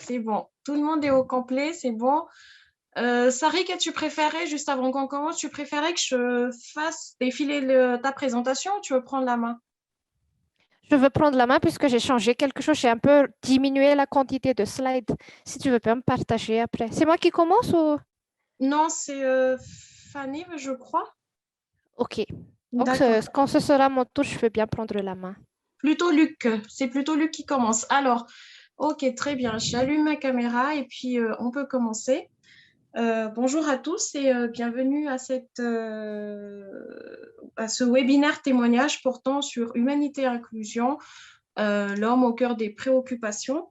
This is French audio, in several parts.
c'est bon. Tout le monde est au complet, c'est bon. Sari, qu'as-tu préféré, juste avant qu'on commence, tu préférais que je fasse défiler ta présentation ou tu veux prendre la main? Je veux prendre la main puisque j'ai changé quelque chose. J'ai un peu diminué la quantité de slides. Si tu veux bien me partager après. C'est moi qui commence ou... Non, c'est Fanny, je crois. OK. Donc, D'accord. quand ce sera mon tour, je veux bien prendre la main. Plutôt Luc. C'est plutôt Luc qui commence. Alors, ok, très bien. J'allume ma caméra et puis on peut commencer. Bonjour à tous et bienvenue à ce webinaire témoignage portant sur humanité et inclusion, l'homme au cœur des préoccupations.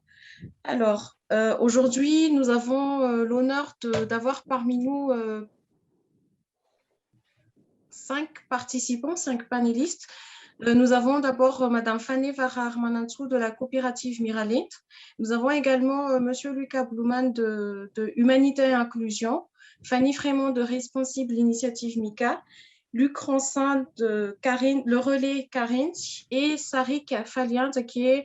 Alors, aujourd'hui, nous avons l'honneur d'avoir parmi nous 5 participants, 5 panélistes. Nous avons d'abord Madame Fanny Vararmanansou de la coopérative Miralit. Nous avons également Monsieur Lucas Bluman de Humanité et Inclusion, Fanny Frémont de Responsible Initiative MICA, Luc Rancin de Le Relais Karine et Sarik Faliante qui est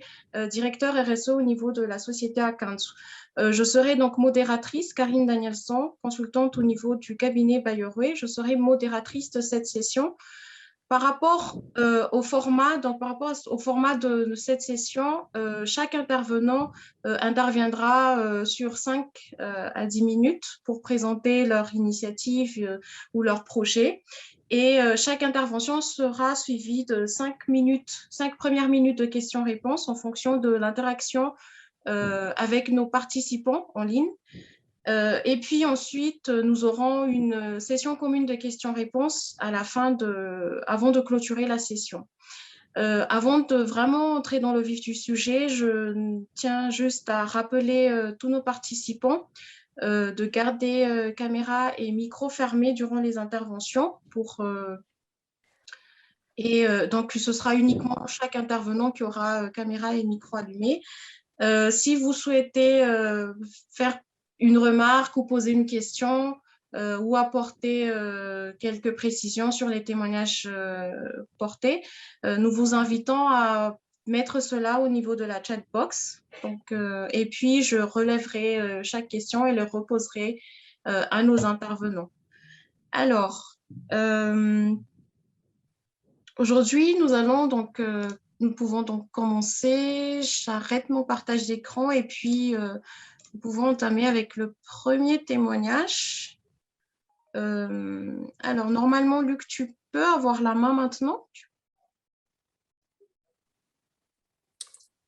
directeur RSE au niveau de la société Akansu. Je serai donc modératrice, Karine Danielson, consultante au niveau du cabinet Bayerouet. Je serai modératrice de cette session. Par rapport au format, de cette session, chaque intervenant interviendra sur 5 à 10 minutes pour présenter leur initiative ou leur projet. Et chaque intervention sera suivie de 5 premières minutes de questions-réponses en fonction de l'interaction avec nos participants en ligne. Et puis ensuite, nous aurons une session commune de questions-réponses avant de clôturer la session. Avant de vraiment entrer dans le vif du sujet, je tiens juste à rappeler tous nos participants de garder caméra et micro fermés durant les interventions donc, ce sera uniquement chaque intervenant qui aura caméra et micro allumés. Si vous souhaitez faire une remarque ou poser une question ou apporter quelques précisions sur les témoignages portés, nous vous invitons à mettre cela au niveau de la chat box. Donc, et puis, je relèverai chaque question et le reposerai à nos intervenants. Alors, aujourd'hui, nous pouvons donc commencer. J'arrête mon partage d'écran et puis nous pouvons entamer avec le premier témoignage. Alors, normalement, Luc, tu peux avoir la main maintenant?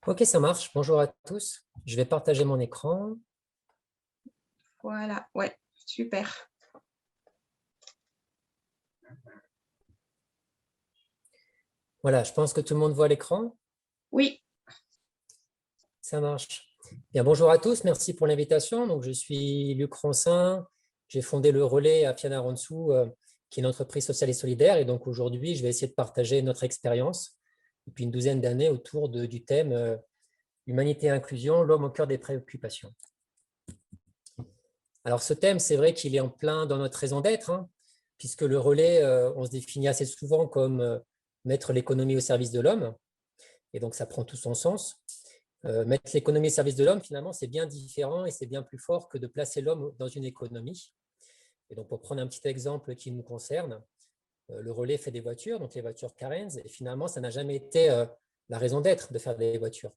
Ok, ça marche. Bonjour à tous. Je vais partager mon écran. Voilà, ouais, super. Voilà, je pense que tout le monde voit l'écran. Oui. Ça marche. Bien, bonjour à tous. Merci pour l'invitation. Donc, je suis Luc Rancin. J'ai fondé le Relais à Fianarantsoa, qui est une entreprise sociale et solidaire. Et donc, aujourd'hui, je vais essayer de partager notre expérience depuis une douzaine d'années autour du thème Humanité et inclusion, l'homme au cœur des préoccupations. Alors, ce thème, c'est vrai qu'il est en plein dans notre raison d'être, hein, puisque le relais, on se définit assez souvent comme mettre l'économie au service de l'homme. Et donc, ça prend tout son sens. Mettre l'économie au service de l'homme, finalement, c'est bien différent et c'est bien plus fort que de placer l'homme dans une économie. Et donc, pour prendre un petit exemple qui nous concerne, le relais fait des voitures, donc les voitures Carenz, et finalement, ça n'a jamais été la raison d'être de faire des voitures.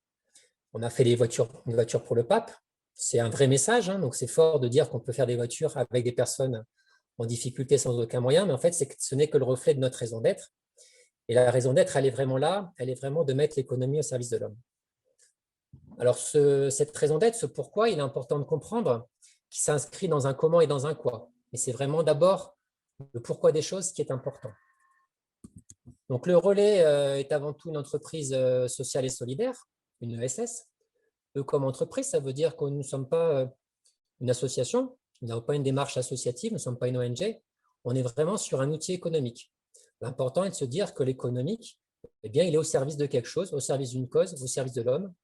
On a fait une voiture pour le pape. C'est un vrai message, hein, donc c'est fort de dire qu'on peut faire des voitures avec des personnes en difficulté sans aucun moyen, mais en fait, ce n'est que le reflet de notre raison d'être. Et la raison d'être, elle est vraiment là, elle est vraiment de mettre l'économie au service de l'homme. Alors, cette raison d'être, ce pourquoi, il est important de comprendre qu'il s'inscrit dans un comment et dans un quoi. Et c'est vraiment d'abord le pourquoi des choses qui est important. Donc, le relais est avant tout une entreprise sociale et solidaire, une ESS. Comme entreprise, ça veut dire que nous ne sommes pas une association, nous n'avons pas une démarche associative, nous ne sommes pas une ONG, on est vraiment sur un outil économique. L'important est de se dire que l'économique, eh bien, il est au service de quelque chose, au service d'une cause, au service de l'homme.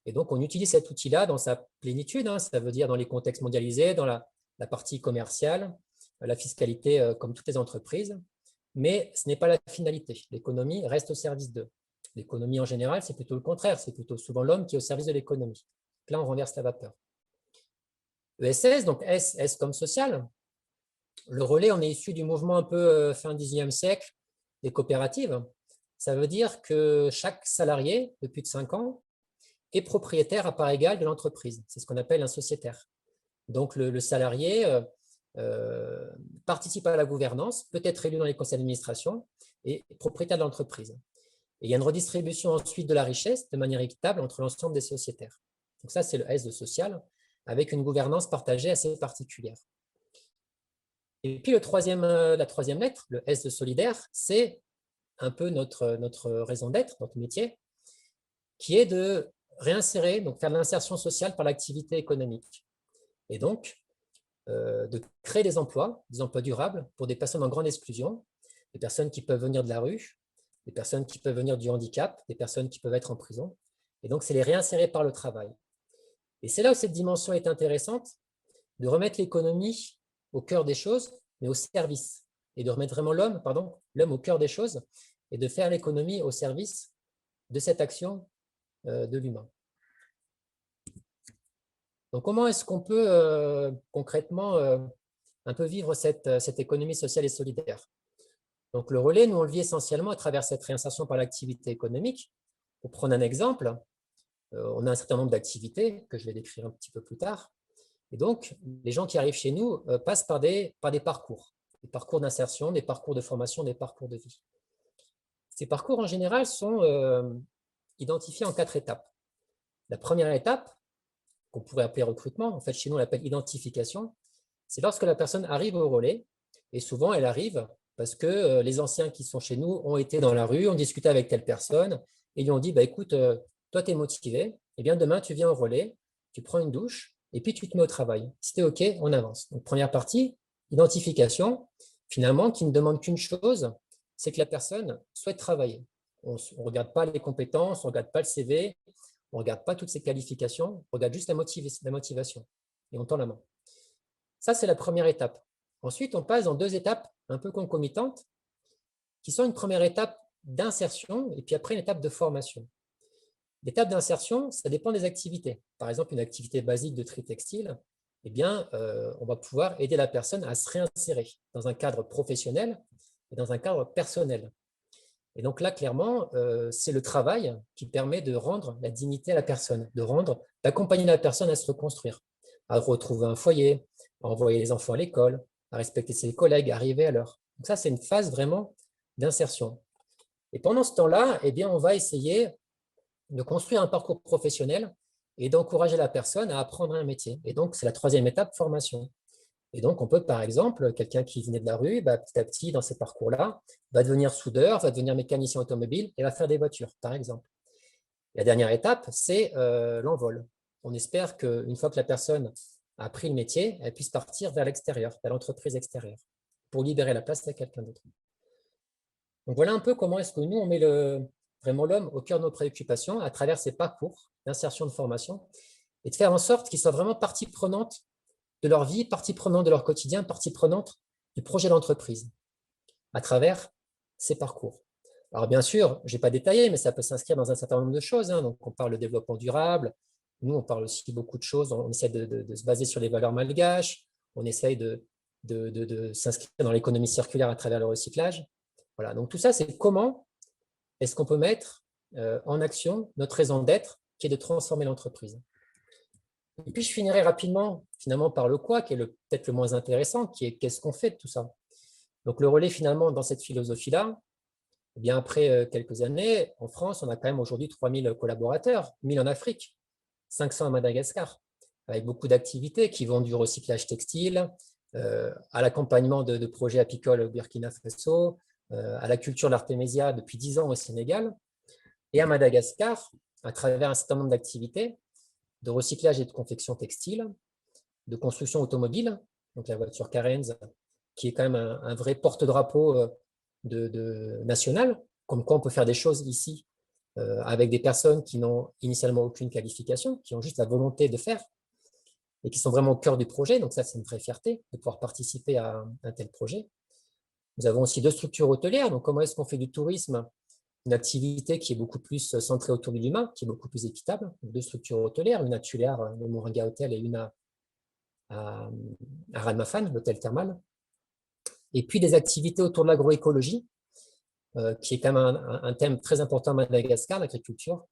Et donc, on utilise cet outil-là dans sa plénitude, hein, ça veut dire dans les contextes mondialisés, dans la partie commerciale, la fiscalité comme toutes les entreprises, mais ce n'est pas la finalité. L'économie reste au service d'eux. L'économie en général, c'est plutôt le contraire, c'est plutôt souvent l'homme qui est au service de l'économie. Là, on renverse la vapeur. ESS, donc S comme social. Le relais, on est issu du mouvement un peu fin 19e siècle des coopératives. Ça veut dire que chaque salarié de plus de 5 ans est propriétaire à part égale de l'entreprise. C'est ce qu'on appelle un sociétaire. Donc, le salarié participe à la gouvernance, peut être élu dans les conseils d'administration et est propriétaire de l'entreprise. Et il y a une redistribution ensuite de la richesse de manière équitable entre l'ensemble des sociétaires. Donc ça, c'est le S de social, avec une gouvernance partagée assez particulière. Et puis la troisième lettre, le S de solidaire, c'est un peu notre raison d'être, notre métier, qui est de réinsérer, donc faire de l'insertion sociale par l'activité économique. Et donc, de créer des emplois durables pour des personnes en grande exclusion, des personnes qui peuvent venir de la rue, des personnes qui peuvent venir du handicap, des personnes qui peuvent être en prison. Et donc, c'est les réinsérer par le travail. Et c'est là où cette dimension est intéressante, de remettre l'économie au cœur des choses, mais au service, et de remettre vraiment l'homme au cœur des choses, et de faire l'économie au service de cette action de l'humain. Donc, comment est-ce qu'on peut concrètement un peu vivre cette économie sociale et solidaire? Donc, le relais, nous, on le vit essentiellement à travers cette réinsertion par l'activité économique. Pour prendre un exemple, on a un certain nombre d'activités que je vais décrire un petit peu plus tard. Et donc, les gens qui arrivent chez nous passent par des parcours d'insertion, des parcours de formation, des parcours de vie. Ces parcours, en général, sont identifiés en 4 étapes. La première étape, qu'on pourrait appeler recrutement, en fait, chez nous, on l'appelle identification, c'est lorsque la personne arrive au relais, et souvent, elle arrive parce que les anciens qui sont chez nous ont été dans la rue, ont discuté avec telle personne, et lui ont dit, bah, écoute, toi, tu es motivé, eh bien, demain, tu viens au relais, tu prends une douche, et puis tu te mets au travail. Si tu es OK, on avance. Donc, première partie, identification, finalement, qui ne demande qu'une chose, c'est que la personne souhaite travailler. On ne regarde pas les compétences, on ne regarde pas le CV, on ne regarde pas toutes ses qualifications, on regarde juste la motivation, et on tend la main. Ça, c'est la première étape. Ensuite, on passe dans 2 étapes un peu concomitantes, qui sont une première étape d'insertion, et puis après une étape de formation. L'étape d'insertion, ça dépend des activités. Par exemple, une activité basique de tri textile, eh bien, on va pouvoir aider la personne à se réinsérer dans un cadre professionnel et dans un cadre personnel. Et donc là, clairement, c'est le travail qui permet de rendre la dignité à la personne, d'accompagner la personne à se reconstruire, à retrouver un foyer, à envoyer les enfants à l'école, à respecter ses collègues, à arriver à l'heure. Donc ça, c'est une phase vraiment d'insertion. Et pendant ce temps-là, eh bien, on va essayer de construire un parcours professionnel et d'encourager la personne à apprendre un métier. Et donc, c'est la 3e étape, formation. Et donc, on peut, par exemple, quelqu'un qui venait de la rue, petit à petit, dans ces parcours-là, va devenir soudeur, va devenir mécanicien automobile et va faire des voitures, par exemple. La dernière étape, c'est l'envol. On espère qu'une fois que la personne a appris le métier, elle puisse partir vers l'extérieur, vers l'entreprise extérieure, pour libérer la place à quelqu'un d'autre. Donc, voilà un peu comment est-ce que nous, on met vraiment l'homme au cœur de nos préoccupations à travers ces parcours d'insertion de formation et de faire en sorte qu'il soit vraiment partie prenante de leur vie, partie prenante de leur quotidien, partie prenante du projet d'entreprise à travers ces parcours. Alors bien sûr, je n'ai pas détaillé, mais ça peut s'inscrire dans un certain nombre de choses. Donc on parle de développement durable, nous on parle aussi beaucoup de choses, on essaie de se baser sur les valeurs malgaches, on essaie de s'inscrire dans l'économie circulaire à travers le recyclage. Voilà, donc tout ça, c'est comment est-ce qu'on peut mettre en action notre raison d'être, qui est de transformer l'entreprise. Et puis, je finirai rapidement, finalement, par le quoi, qui est peut-être le moins intéressant, qui est qu'est-ce qu'on fait de tout ça. Donc, le relais, finalement, dans cette philosophie-là, eh bien, après quelques années, en France, on a quand même aujourd'hui 3000 collaborateurs, 1000 en Afrique, 500 à Madagascar, avec beaucoup d'activités qui vont du recyclage textile, à l'accompagnement de projets apicoles au Burkina Faso, à la culture de l'artémisia depuis 10 ans au Sénégal, et à Madagascar, à travers un certain nombre d'activités, de recyclage et de confection textile, de construction automobile, donc la voiture Carenz, qui est quand même un vrai porte-drapeau national, comme quoi on peut faire des choses ici avec des personnes qui n'ont initialement aucune qualification, qui ont juste la volonté de faire et qui sont vraiment au cœur du projet. Donc ça, c'est une vraie fierté de pouvoir participer à un tel projet. Nous avons aussi 2 structures hôtelières. Donc comment est-ce qu'on fait du tourisme une activité qui est beaucoup plus centrée autour de l'humain, qui est beaucoup plus équitable. 2 structures hôtelières, une à Tullard, le Moringa Hotel, et une à Ran-Mafan, l'hôtel thermal. Et puis des activités autour de l'agroécologie, qui est quand même un thème très important à Madagascar, l'agriculture,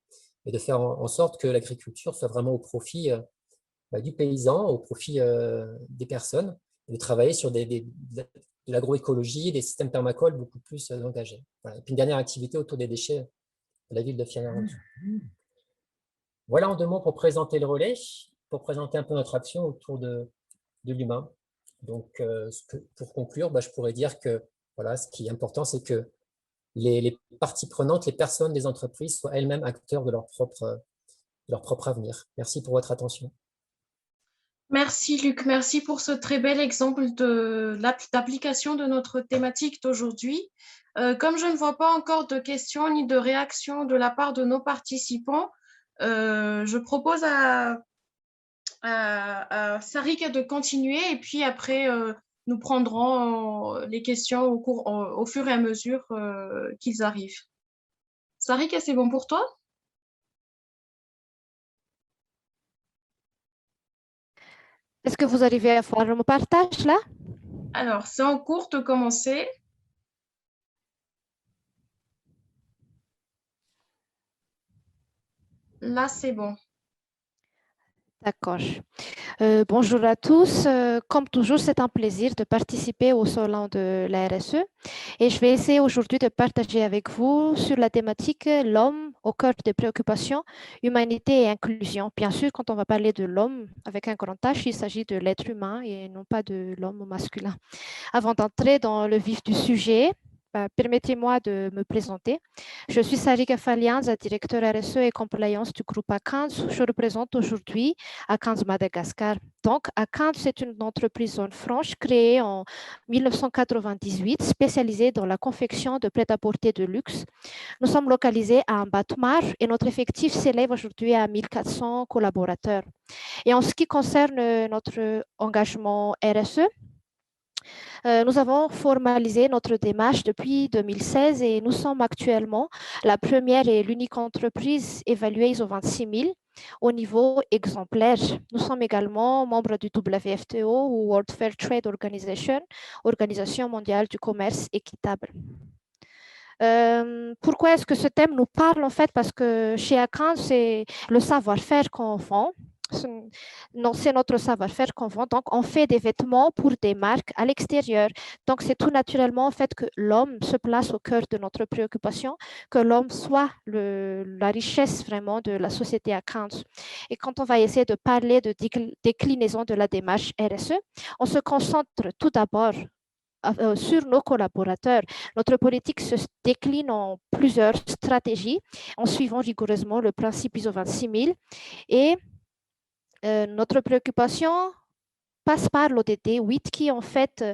et de faire en sorte que l'agriculture soit vraiment au profit du paysan, au profit des personnes, et de travailler sur de l'agroécologie, des systèmes permacoles beaucoup plus engagés. Voilà. Et puis une dernière activité autour des déchets de la ville de Fianarantsoa. Voilà en 2 mots pour présenter le relais, pour présenter un peu notre action autour de l'humain. Donc, pour conclure, je pourrais dire que voilà, ce qui est important, c'est que les parties prenantes, les personnes des entreprises soient elles-mêmes acteurs de leur propre avenir. Merci pour votre attention. Merci Luc, merci pour ce très bel exemple d'application de notre thématique d'aujourd'hui. Comme je ne vois pas encore de questions ni de réactions de la part de nos participants, je propose à Sarika de continuer et puis après, nous prendrons les questions au fur et à mesure qu'ils arrivent. Sarika, c'est bon pour toi? Est-ce que vous arrivez à voir mon partage là? Alors, c'est en cours de commencer. Là, c'est bon. D'accord. Bonjour à tous. Comme toujours, c'est un plaisir de participer au salon de la RSE et je vais essayer aujourd'hui de partager avec vous sur la thématique l'homme au cœur des préoccupations, humanité et inclusion. Bien sûr, quand on va parler de l'homme avec un grand H, il s'agit de l'être humain et non pas de l'homme masculin. Avant d'entrer dans le vif du sujet, permettez-moi de me présenter. Je suis Sarika Falianza, directeur RSE et compliance du groupe A15. Je représente aujourd'hui A15 Madagascar. Donc, A15, c'est une entreprise zone franche créée en 1998, spécialisée dans la confection de prêt-à-porter de luxe. Nous sommes localisés à Mbatmar et notre effectif s'élève aujourd'hui à 1400 collaborateurs. Et en ce qui concerne notre engagement RSE, nous avons formalisé notre démarche depuis 2016 et nous sommes actuellement la première et l'unique entreprise évaluée ISO 26000 au niveau exemplaire. Nous sommes également membres du WFTO ou World Fair Trade Organization, Organisation mondiale du commerce équitable. Pourquoi est-ce que ce thème nous parle en fait? Parce que chez Akan, c'est le savoir-faire qu'on vend. Non, c'est notre savoir-faire qu'on vend. Donc, on fait des vêtements pour des marques à l'extérieur. Donc, c'est tout naturellement en fait que l'homme se place au cœur de notre préoccupation, que l'homme soit la richesse vraiment de la société Akan. Et quand on va essayer de parler de déclinaison de la démarche RSE, on se concentre tout d'abord sur nos collaborateurs. Notre politique se décline en plusieurs stratégies en suivant rigoureusement le principe ISO 26000 et notre préoccupation passe par l'ODD 8 qui en fait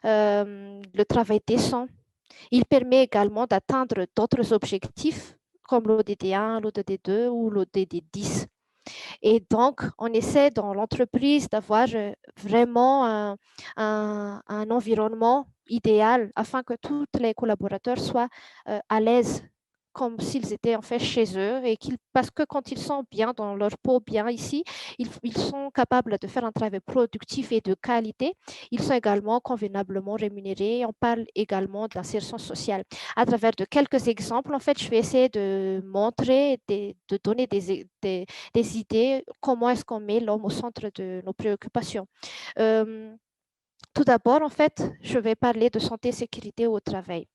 le travail décent. Il permet également d'atteindre d'autres objectifs comme l'ODD 1, l'ODD 2 ou l'ODD 10. Et donc, on essaie dans l'entreprise d'avoir vraiment un environnement idéal afin que tous les collaborateurs soient à l'aise comme s'ils étaient en fait chez eux et parce que quand ils sont bien dans leur peau, bien ici, ils sont capables de faire un travail productif et de qualité. Ils sont également convenablement rémunérés. On parle également d'insertion sociale. À travers de quelques exemples, en fait, je vais essayer de montrer, de donner des idées, comment est-ce qu'on met l'homme au centre de nos préoccupations. Tout d'abord, en fait, je vais parler de santé et sécurité au travail.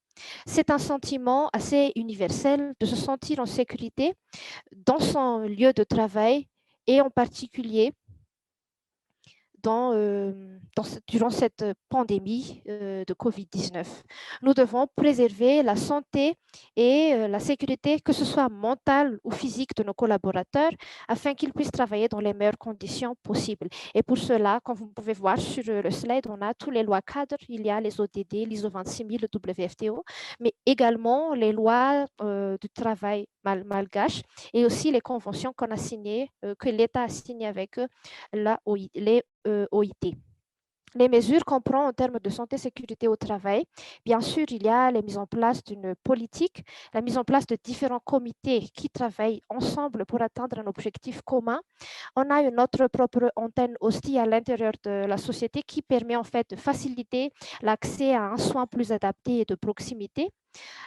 C'est un sentiment assez universel de se sentir en sécurité dans son lieu de travail et en particulier durant cette pandémie de Covid-19. Nous devons préserver la santé et la sécurité, que ce soit mentale ou physique de nos collaborateurs, afin qu'ils puissent travailler dans les meilleures conditions possibles. Et pour cela, comme vous pouvez voir sur le slide, on a tous les lois cadres. Il y a les ODD, l'ISO 26000, le WFTO, mais également les lois du travail malgache et aussi les conventions qu'on a signées, que l'État a signées avec les OIT. Les mesures qu'on prend en termes de santé et sécurité au travail, bien sûr, il y a la mise en place d'une politique, la mise en place de différents comités qui travaillent ensemble pour atteindre un objectif commun. On a notre propre antenne aussi à l'intérieur de la société qui permet en fait de faciliter l'accès à un soin plus adapté et de proximité.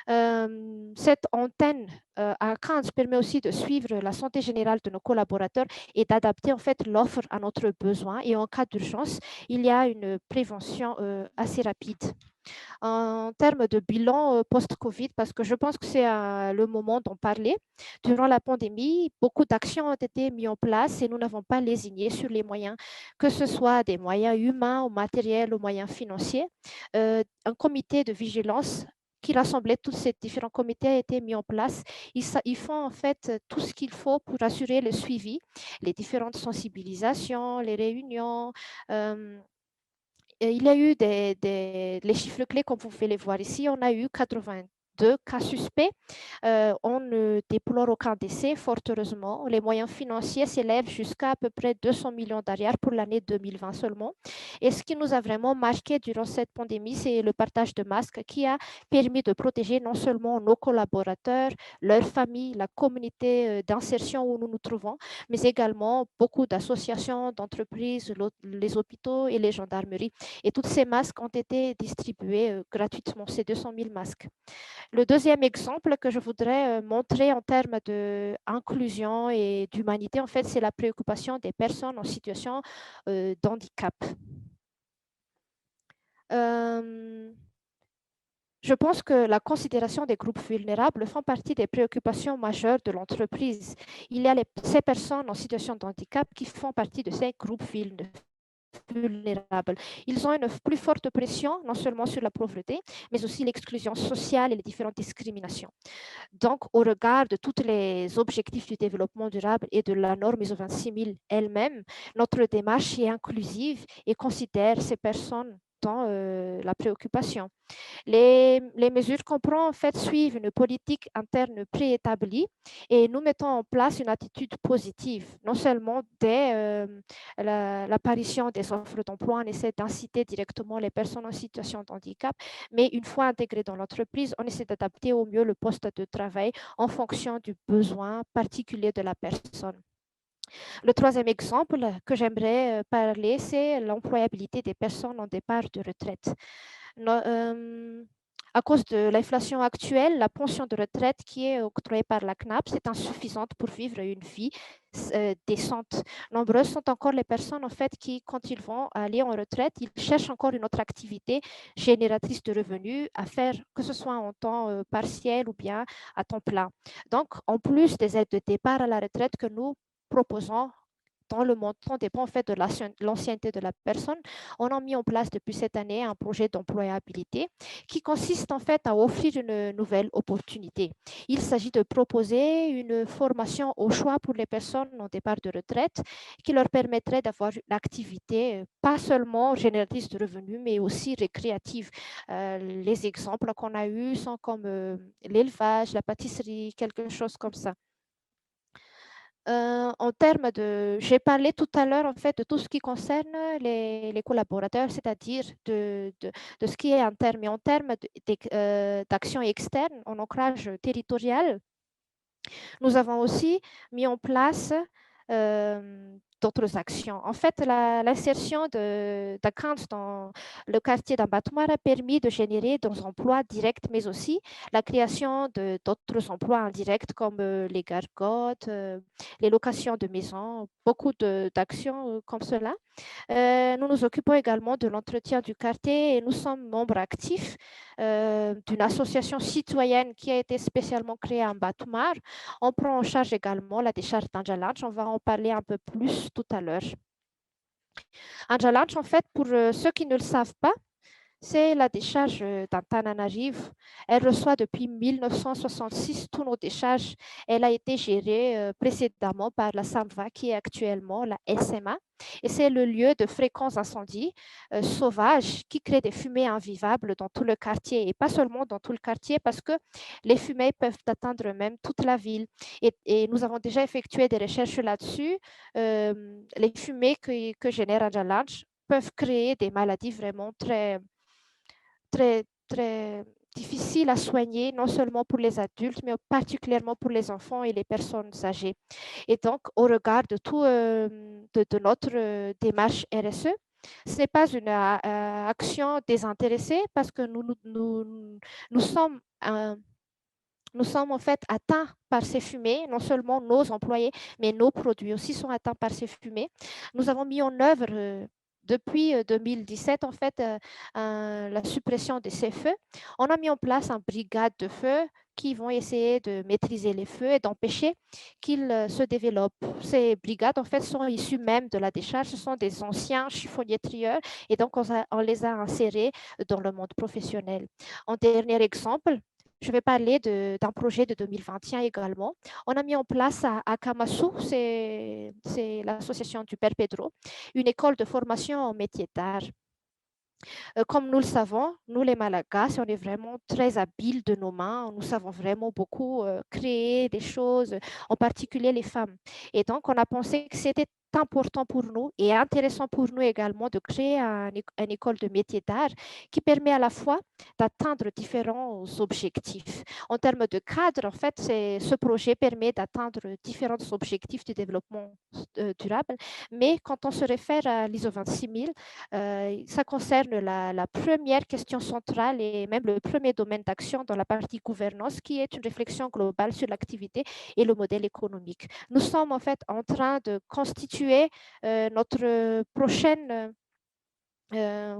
Cette antenne à 15 permet aussi de suivre la santé générale de nos collaborateurs et d'adapter en fait l'offre à notre besoin. Et en cas d'urgence, il y a une prévention assez rapide. En termes de bilan post-Covid, parce que je pense que c'est le moment d'en parler. Durant la pandémie, beaucoup d'actions ont été mises en place et nous n'avons pas lésiné sur les moyens, que ce soit des moyens humains ou matériels ou moyens financiers. Un comité de vigilance qui rassemblait tous ces différents comités a été mis en place. Ils font en fait tout ce qu'il faut pour assurer le suivi, les différentes sensibilisations, les réunions. Il y a eu les chiffres clés, comme vous pouvez les voir ici. On a eu 82 cas suspects. On ne déplore aucun décès, fort heureusement. Les moyens financiers s'élèvent jusqu'à à peu près 200 millions d'arrières pour l'année 2020 seulement. Et ce qui nous a vraiment marqué durant cette pandémie, c'est le partage de masques qui a permis de protéger non seulement nos collaborateurs, leurs familles, la communauté d'insertion où nous nous trouvons, mais également beaucoup d'associations, d'entreprises, les hôpitaux et les gendarmeries. Et tous ces masques ont été distribués gratuitement, ces 200 000 masques. Le deuxième exemple que je voudrais montrer en termes d'inclusion et d'humanité, en fait, c'est la préoccupation des personnes en situation d'handicap. Je pense que la considération des groupes vulnérables font partie des préoccupations majeures de l'entreprise. Il y a ces personnes en situation de handicap qui font partie de ces groupes vulnérables. Ils ont une plus forte pression, non seulement sur la pauvreté, mais aussi l'exclusion sociale et les différentes discriminations. Donc, au regard de tous les objectifs du développement durable et de la norme ISO 26000 elle-même, notre démarche est inclusive et considère ces personnes dans la préoccupation. Les mesures qu'on prend, en fait, suivent une politique interne préétablie et nous mettons en place une attitude positive. Non seulement dès l'apparition des offres d'emploi, on essaie d'inciter directement les personnes en situation de handicap, mais une fois intégrées dans l'entreprise, on essaie d'adapter au mieux le poste de travail en fonction du besoin particulier de la personne. Le troisième exemple que j'aimerais parler, c'est l'employabilité des personnes en départ de retraite. À cause de l'inflation actuelle, la pension de retraite qui est octroyée par la CNAP, c'est insuffisante pour vivre une vie décente. Nombreuses sont encore les personnes en fait qui, quand ils vont aller en retraite, ils cherchent encore une autre activité génératrice de revenus à faire, que ce soit en temps partiel ou bien à temps plein. Donc, en plus des aides de départ à la retraite que nous proposons, dont le montant dépend en fait de l'ancienneté de la personne, on a mis en place depuis cette année un projet d'employabilité qui consiste en fait à offrir une nouvelle opportunité. Il s'agit de proposer une formation au choix pour les personnes en départ de retraite qui leur permettrait d'avoir une activité pas seulement génératrice de revenus, mais aussi récréative. Les exemples qu'on a eus sont comme l'élevage, la pâtisserie, quelque chose comme ça. En termes de, j'ai parlé tout à l'heure en fait de tout ce qui concerne les collaborateurs, c'est-à-dire de ce qui est interne, mais en termes d'action externe, en ancrage territorial, nous avons aussi mis en place d'autres actions. En fait, l'insertion d'Akant dans le quartier d'Ambatouar a permis de générer des emplois directs, mais aussi la création d'autres emplois indirects comme les gargotes, les locations de maisons, beaucoup d'actions comme cela. Nous nous occupons également de l'entretien du quartier et nous sommes membres actifs d'une association citoyenne qui a été spécialement créée à Ambatouar. On prend en charge également la décharge d'Anjalanch. On va en parler un peu plus tout à l'heure. Anjalanch, en fait, pour ceux qui ne le savent pas, c'est la décharge d'Antananarivo. Elle reçoit depuis 1966 tous nos décharges. Elle a été gérée précédemment par la SAMVA, qui est actuellement la SMA. Et c'est le lieu de fréquents incendies sauvages qui créent des fumées invivables dans tout le quartier. Et pas seulement dans tout le quartier, parce que les fumées peuvent atteindre même toute la ville. Et nous avons déjà effectué des recherches là-dessus. Les fumées que génère Anjalanch peuvent créer des maladies vraiment très, très, très difficiles à soigner, non seulement pour les adultes, mais particulièrement pour les enfants et les personnes âgées. Et donc, au regard de tout, de notre démarche RSE, ce n'est pas une action désintéressée parce que nous sommes nous sommes en fait atteints par ces fumées, non seulement nos employés, mais nos produits aussi sont atteints par ces fumées. Nous avons mis en œuvre depuis 2017 en fait la suppression de ces feux. On a mis en place une brigade de feux qui vont essayer de maîtriser les feux et d'empêcher qu'ils se développent. Ces brigades en fait sont issues même de la décharge, ce sont des anciens chiffonniers trieurs et donc on les a insérés dans le monde professionnel. En dernier exemple, je vais parler d'un projet de 2021 également. On a mis en place à Kamasu, c'est l'association du Père Pedro, une école de formation en métier d'art. Comme nous le savons, nous les Malagasy, on est vraiment très habiles de nos mains. Nous savons vraiment beaucoup créer des choses, en particulier les femmes. Et donc, on a pensé que c'était important pour nous et intéressant pour nous également de créer une école de métier d'art qui permet à la fois d'atteindre différents objectifs. En termes de cadre, en fait, ce projet permet d'atteindre différents objectifs de développement durable, mais quand on se réfère à l'ISO 26000, ça concerne la première question centrale et même le premier domaine d'action dans la partie gouvernance, qui est une réflexion globale sur l'activité et le modèle économique. Nous sommes en fait en train de constituer notre prochaine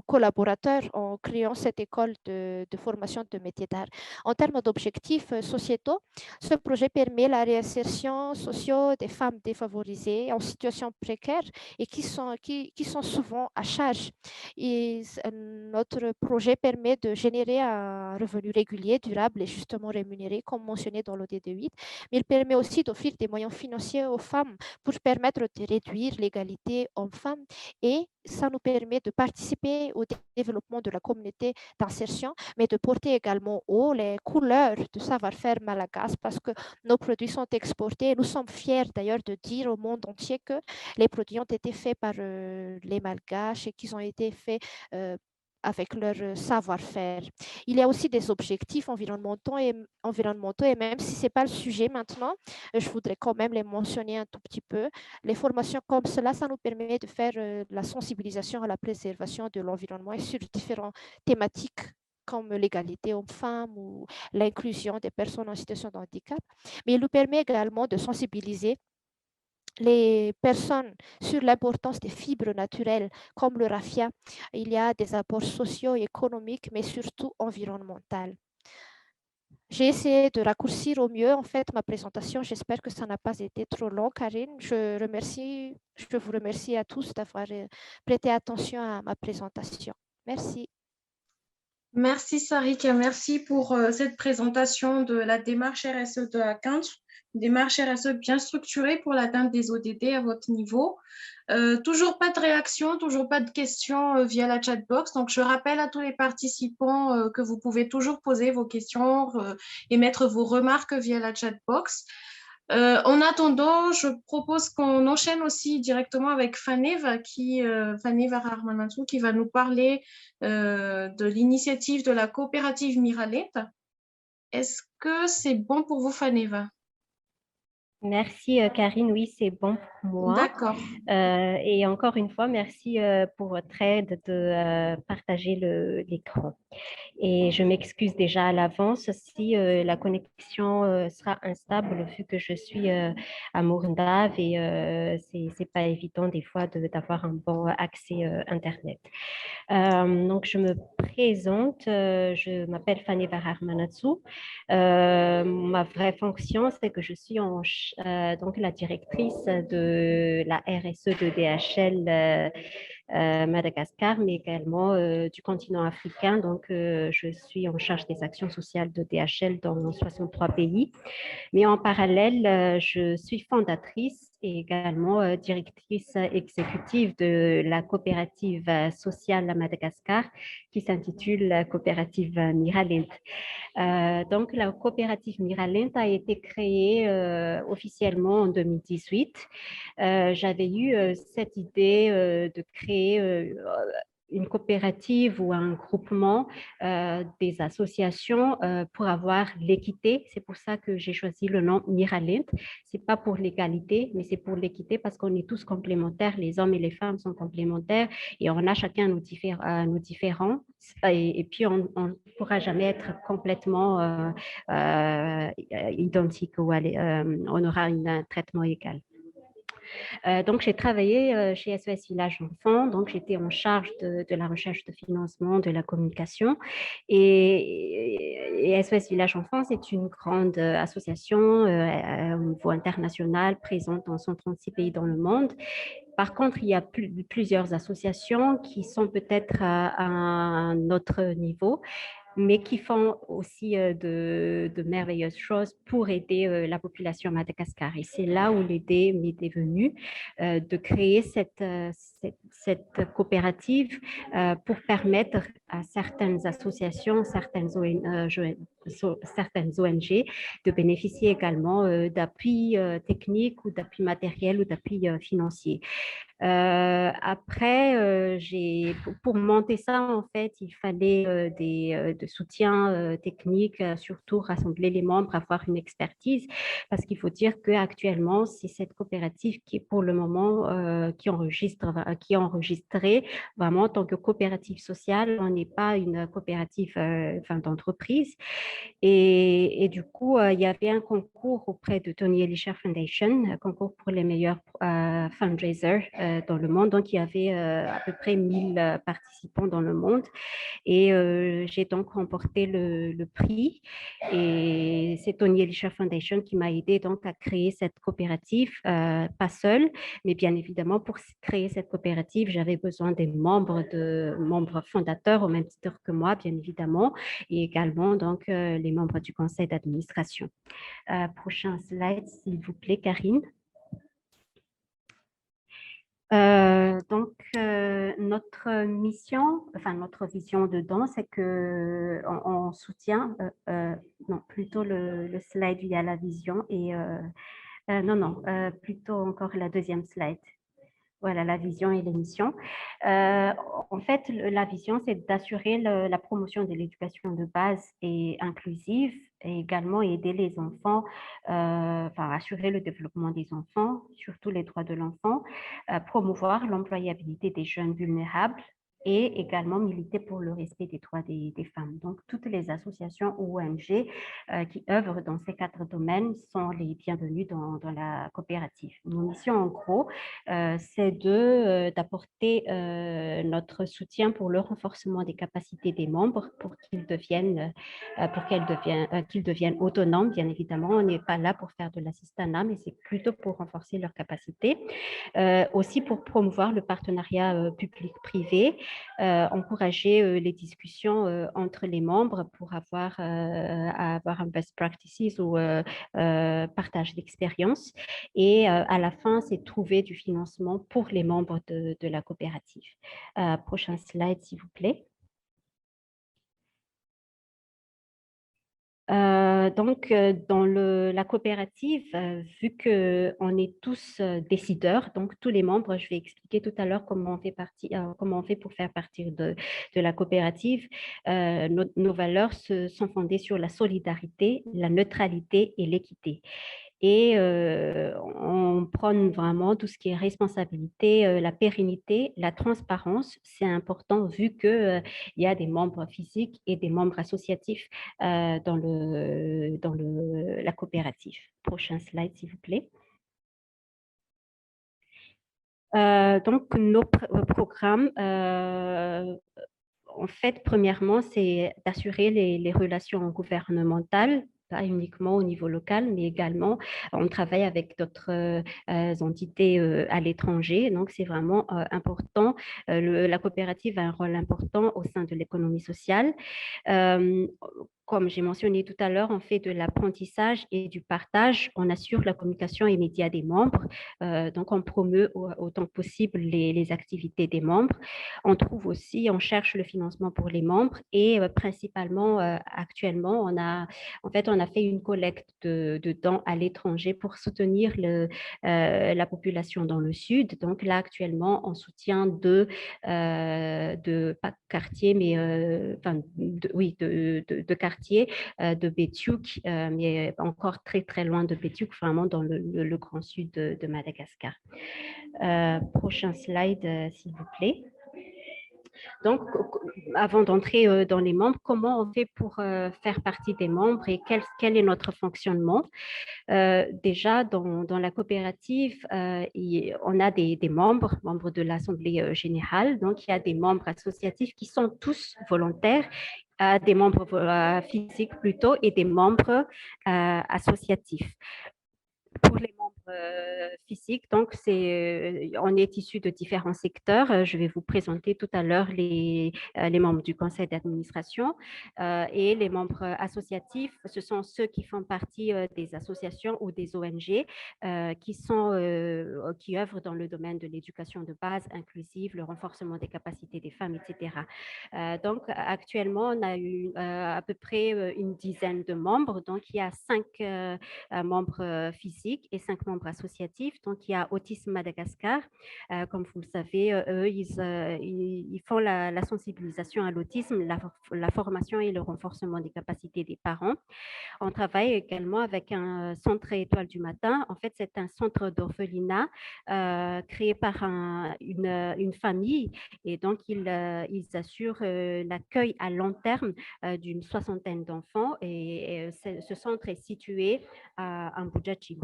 collaborateurs en créant cette école de formation de métier d'art. En termes d'objectifs sociétaux, ce projet permet la réinsertion sociale des femmes défavorisées en situation précaire et qui sont souvent à charge. Et notre projet permet de générer un revenu régulier, durable et justement rémunéré, comme mentionné dans l'ODD 8, mais il permet aussi d'offrir des moyens financiers aux femmes pour permettre de réduire l'égalité hommes-femmes et ça nous permet de participer au développement de la communauté d'insertion, mais de porter également haut les couleurs du savoir-faire malagasy parce que nos produits sont exportés. Nous sommes fiers d'ailleurs de dire au monde entier que les produits ont été faits par les Malgaches et qu'ils ont été faits avec leur savoir-faire. Il y a aussi des objectifs environnementaux et même si ce n'est pas le sujet maintenant, je voudrais quand même les mentionner un tout petit peu. Les formations comme cela, ça nous permet de faire la sensibilisation à la préservation de l'environnement et sur différentes thématiques comme l'égalité homme-femme ou l'inclusion des personnes en situation de handicap. Mais il nous permet également de sensibiliser les personnes sur l'importance des fibres naturelles comme le raffia. Il y a des apports sociaux et économiques, mais surtout environnementaux. J'ai essayé de raccourcir au mieux en fait ma présentation. J'espère que ça n'a pas été trop long, Karine. Je vous remercie à tous d'avoir prêté attention à ma présentation. Merci. Merci Sarika, merci pour cette présentation de la démarche RSE de Akanch, une démarche RSE bien structurée pour l'atteinte des ODD à votre niveau. Toujours pas de réaction, toujours pas de questions via la chatbox. Donc, je rappelle à tous les participants que vous pouvez toujours poser vos questions et mettre vos remarques via la chatbox. En attendant, je propose qu'on enchaîne aussi directement avec Faneva, Faneva Armanatou, qui va nous parler de l'initiative de la coopérative Miralet. Est-ce que c'est bon pour vous, Faneva? Merci Karine, oui c'est bon pour moi. D'accord. Et encore une fois, merci pour votre aide de partager l'écran. Et je m'excuse déjà à l'avance si la connexion sera instable vu que je suis à Mourndave et c'est pas évident des fois d'avoir un bon accès Internet. Donc, je me présente, je m'appelle Faneva Armanatou. Ma vraie fonction, c'est que je suis donc la directrice de la RSE de DHL Madagascar, mais également du continent africain. Donc, je suis en charge des actions sociales de DHL dans 63 pays. Mais en parallèle, je suis fondatrice et également directrice exécutive de la coopérative sociale à Madagascar qui s'intitule la coopérative Miralent. Donc, la coopérative Miralent a été créée officiellement en 2018. J'avais eu cette idée de créer une coopérative ou un groupement des associations pour avoir l'équité. C'est pour ça que j'ai choisi le nom Miralent. C'est pas pour l'égalité, mais c'est pour l'équité parce qu'on est tous complémentaires. Les hommes et les femmes sont complémentaires et on a chacun nos différents. Et puis, on ne pourra jamais être complètement identique ou on aura un traitement égal. Donc, j'ai travaillé chez SOS Village Enfants, donc j'étais en charge de la recherche de financement, de la communication. Et SOS Village Enfants, c'est une grande association au niveau international, présente dans 136 pays dans le monde. Par contre, il y a plusieurs associations qui sont peut-être à un autre niveau, mais qui font aussi de merveilleuses choses pour aider la population à Madagascar. Et c'est là où l'idée m'est venue de créer cette coopérative pour permettre à certaines associations, certaines ONG de bénéficier également d'appui technique ou d'appui matériel ou d'appui financier. Après, pour monter ça, en fait, il fallait de soutien technique, surtout rassembler les membres, avoir une expertise, parce qu'il faut dire qu'actuellement, c'est cette coopérative qui est pour le moment qui est enregistrée vraiment en tant que coopérative sociale. On n'est pas une coopérative d'entreprise. Et du coup, il y avait un concours auprès de Tony Elisha Foundation, un concours pour les meilleurs fundraisers dans le monde. Donc, il y avait à peu près 1000 participants dans le monde. Et j'ai donc remporté le prix. Et c'est Tony Elisha Foundation qui m'a aidé donc à créer cette coopérative, pas seule, mais bien évidemment, pour créer cette coopérative, j'avais besoin des membres fondateurs au même titre que moi, bien évidemment, et également donc les membres du conseil d'administration. Prochain slide, s'il vous plaît, Karine. Notre mission, notre vision dedans, c'est qu'on soutient, non, plutôt le slide, il y a la vision et, plutôt encore la deuxième slide. Voilà, la vision et les missions. En fait, la vision, c'est d'assurer la promotion de l'éducation de base et inclusive et également aider les enfants, assurer le développement des enfants, surtout les droits de l'enfant, promouvoir l'employabilité des jeunes vulnérables et également militer pour le respect des droits des femmes. Donc, toutes les associations ou ONG qui œuvrent dans ces 4 domaines sont les bienvenues dans la coopérative. Nos missions, en gros, c'est d'apporter notre soutien pour le renforcement des capacités des membres pour qu'ils deviennent autonomes. Bien évidemment, on n'est pas là pour faire de l'assistanat, mais c'est plutôt pour renforcer leurs capacités. Aussi pour promouvoir le partenariat public-privé, encourager les discussions entre les membres pour avoir un best practices ou partage d'expérience. Et à la fin, c'est trouver du financement pour les membres de la coopérative. Prochain slide, s'il vous plaît. Dans la coopérative, vu qu'on est tous décideurs, donc tous les membres, je vais expliquer tout à l'heure comment on fait pour faire partie de la coopérative. Nos valeurs sont fondées sur la solidarité, la neutralité et l'équité. Et on prône vraiment tout ce qui est responsabilité, la pérennité, la transparence. C'est important vu qu'il y a des membres physiques et des membres associatifs dans la coopérative. Prochain slide, s'il vous plaît. Donc, nos programmes, en fait, premièrement, c'est d'assurer les relations gouvernementales, pas uniquement au niveau local, mais également, on travaille avec d'autres entités à l'étranger. Donc, c'est vraiment important. La coopérative a un rôle important au sein de l'économie sociale. Comme j'ai mentionné tout à l'heure, on fait de l'apprentissage et du partage. On assure la communication immédiate des membres. Donc, on promeut autant que possible les activités des membres. On trouve aussi, on cherche le financement pour les membres et principalement, actuellement, on a fait une collecte de dons à l'étranger pour soutenir la population dans le Sud. Donc, là, actuellement, on soutient pas quartiers, mais de quartiers de Bétiouk, mais encore très, très loin de Bétiouk, vraiment dans le grand sud de Madagascar. Prochain slide, s'il vous plaît. Donc, avant d'entrer dans les membres, comment on fait pour faire partie des membres et quel est notre fonctionnement? Déjà, dans la coopérative, on a des membres de l'Assemblée générale. Donc, il y a des membres associatifs qui sont tous volontaires, des membres physiques plutôt et des membres associatifs. Pour les membres physiques, donc on est issu de différents secteurs. Je vais vous présenter tout à l'heure les membres du conseil d'administration et les membres associatifs. Ce sont ceux qui font partie des associations ou des ONG qui œuvrent dans le domaine de l'éducation de base inclusive, le renforcement des capacités des femmes, etc. Donc, actuellement, on a eu à peu près une dizaine de membres. Donc, il y a 5 membres physiques et 5 membres associatifs. Donc, il y a Autisme Madagascar. Comme vous le savez, eux, ils font la sensibilisation à l'autisme, la formation et le renforcement des capacités des parents. On travaille également avec un centre Étoile du Matin. En fait, c'est un centre d'orphelinat créé par une famille. Et donc, ils assurent l'accueil à long terme d'une 60aine d'enfants. Et ce centre est situé à Mbujachim.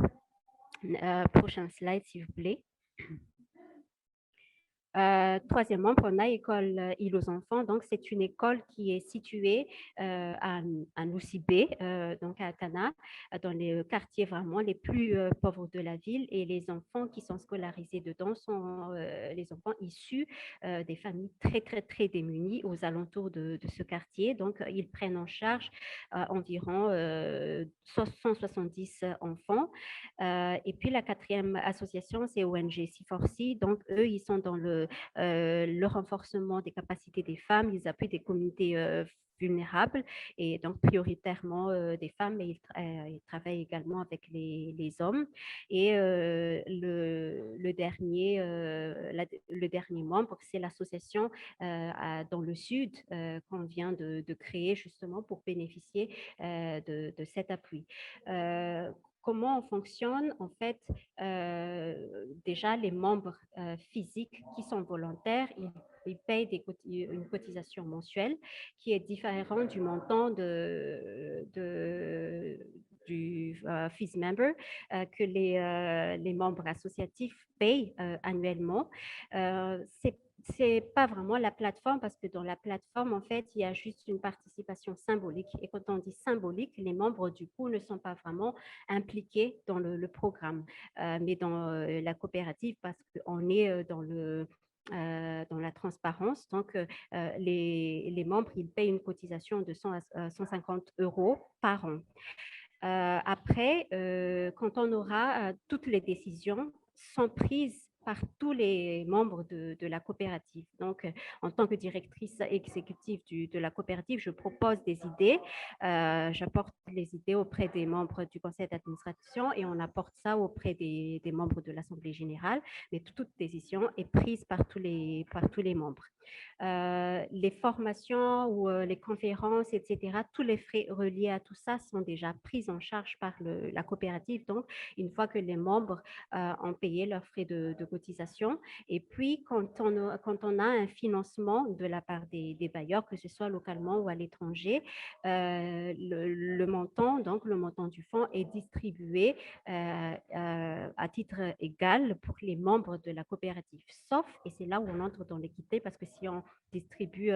Prochain slide, s'il vous plaît. Troisièmement, on a l'école Île aux enfants. Donc, c'est une école qui est située à Nosibé, donc à Tana, dans les quartiers vraiment les plus pauvres de la ville. Et les enfants qui sont scolarisés dedans sont les enfants issus des familles très, très, très démunies aux alentours de ce quartier. Donc, ils prennent en charge environ 170 enfants. Et puis, la 4e association, c'est ONG C4C. Donc, eux, ils sont dans le renforcement des capacités des femmes. Ils appuient des communautés vulnérables et donc prioritairement des femmes, mais ils travaillent également avec les hommes. Et le dernier membre, c'est l'association dans le Sud qu'on vient de créer justement pour bénéficier de cet appui. Comment on fonctionne? En fait, déjà, les membres physiques qui sont volontaires, ils payent une cotisation mensuelle qui est différente du montant du fees member que les membres associatifs payent annuellement. C'est pas vraiment la plateforme parce que dans la plateforme, en fait, il y a juste une participation symbolique. Et quand on dit symbolique, les membres, du coup, ne sont pas vraiment impliqués dans le programme. Mais dans la coopérative, parce qu'on est dans la transparence. Donc, les membres, ils payent une cotisation de 100 à 150 € par an. Après, quand on aura toutes les décisions sont prises par tous les membres de la coopérative. Donc, en tant que directrice exécutive de la coopérative, je propose des idées, j'apporte les idées auprès des membres du conseil d'administration et on apporte ça auprès des membres de l'Assemblée générale, mais toute décision est prise par tous les membres. Les formations ou les conférences, etc., tous les frais reliés à tout ça sont déjà pris en charge par la coopérative. Donc, une fois que les membres ont payé leurs frais de cotisation. Et puis, quand on a un financement de la part des bailleurs, que ce soit localement ou à l'étranger, le le montant, donc le montant du fonds est distribué à titre égal pour les membres de la coopérative, sauf, et c'est là où on entre dans l'équité, parce que si on distribue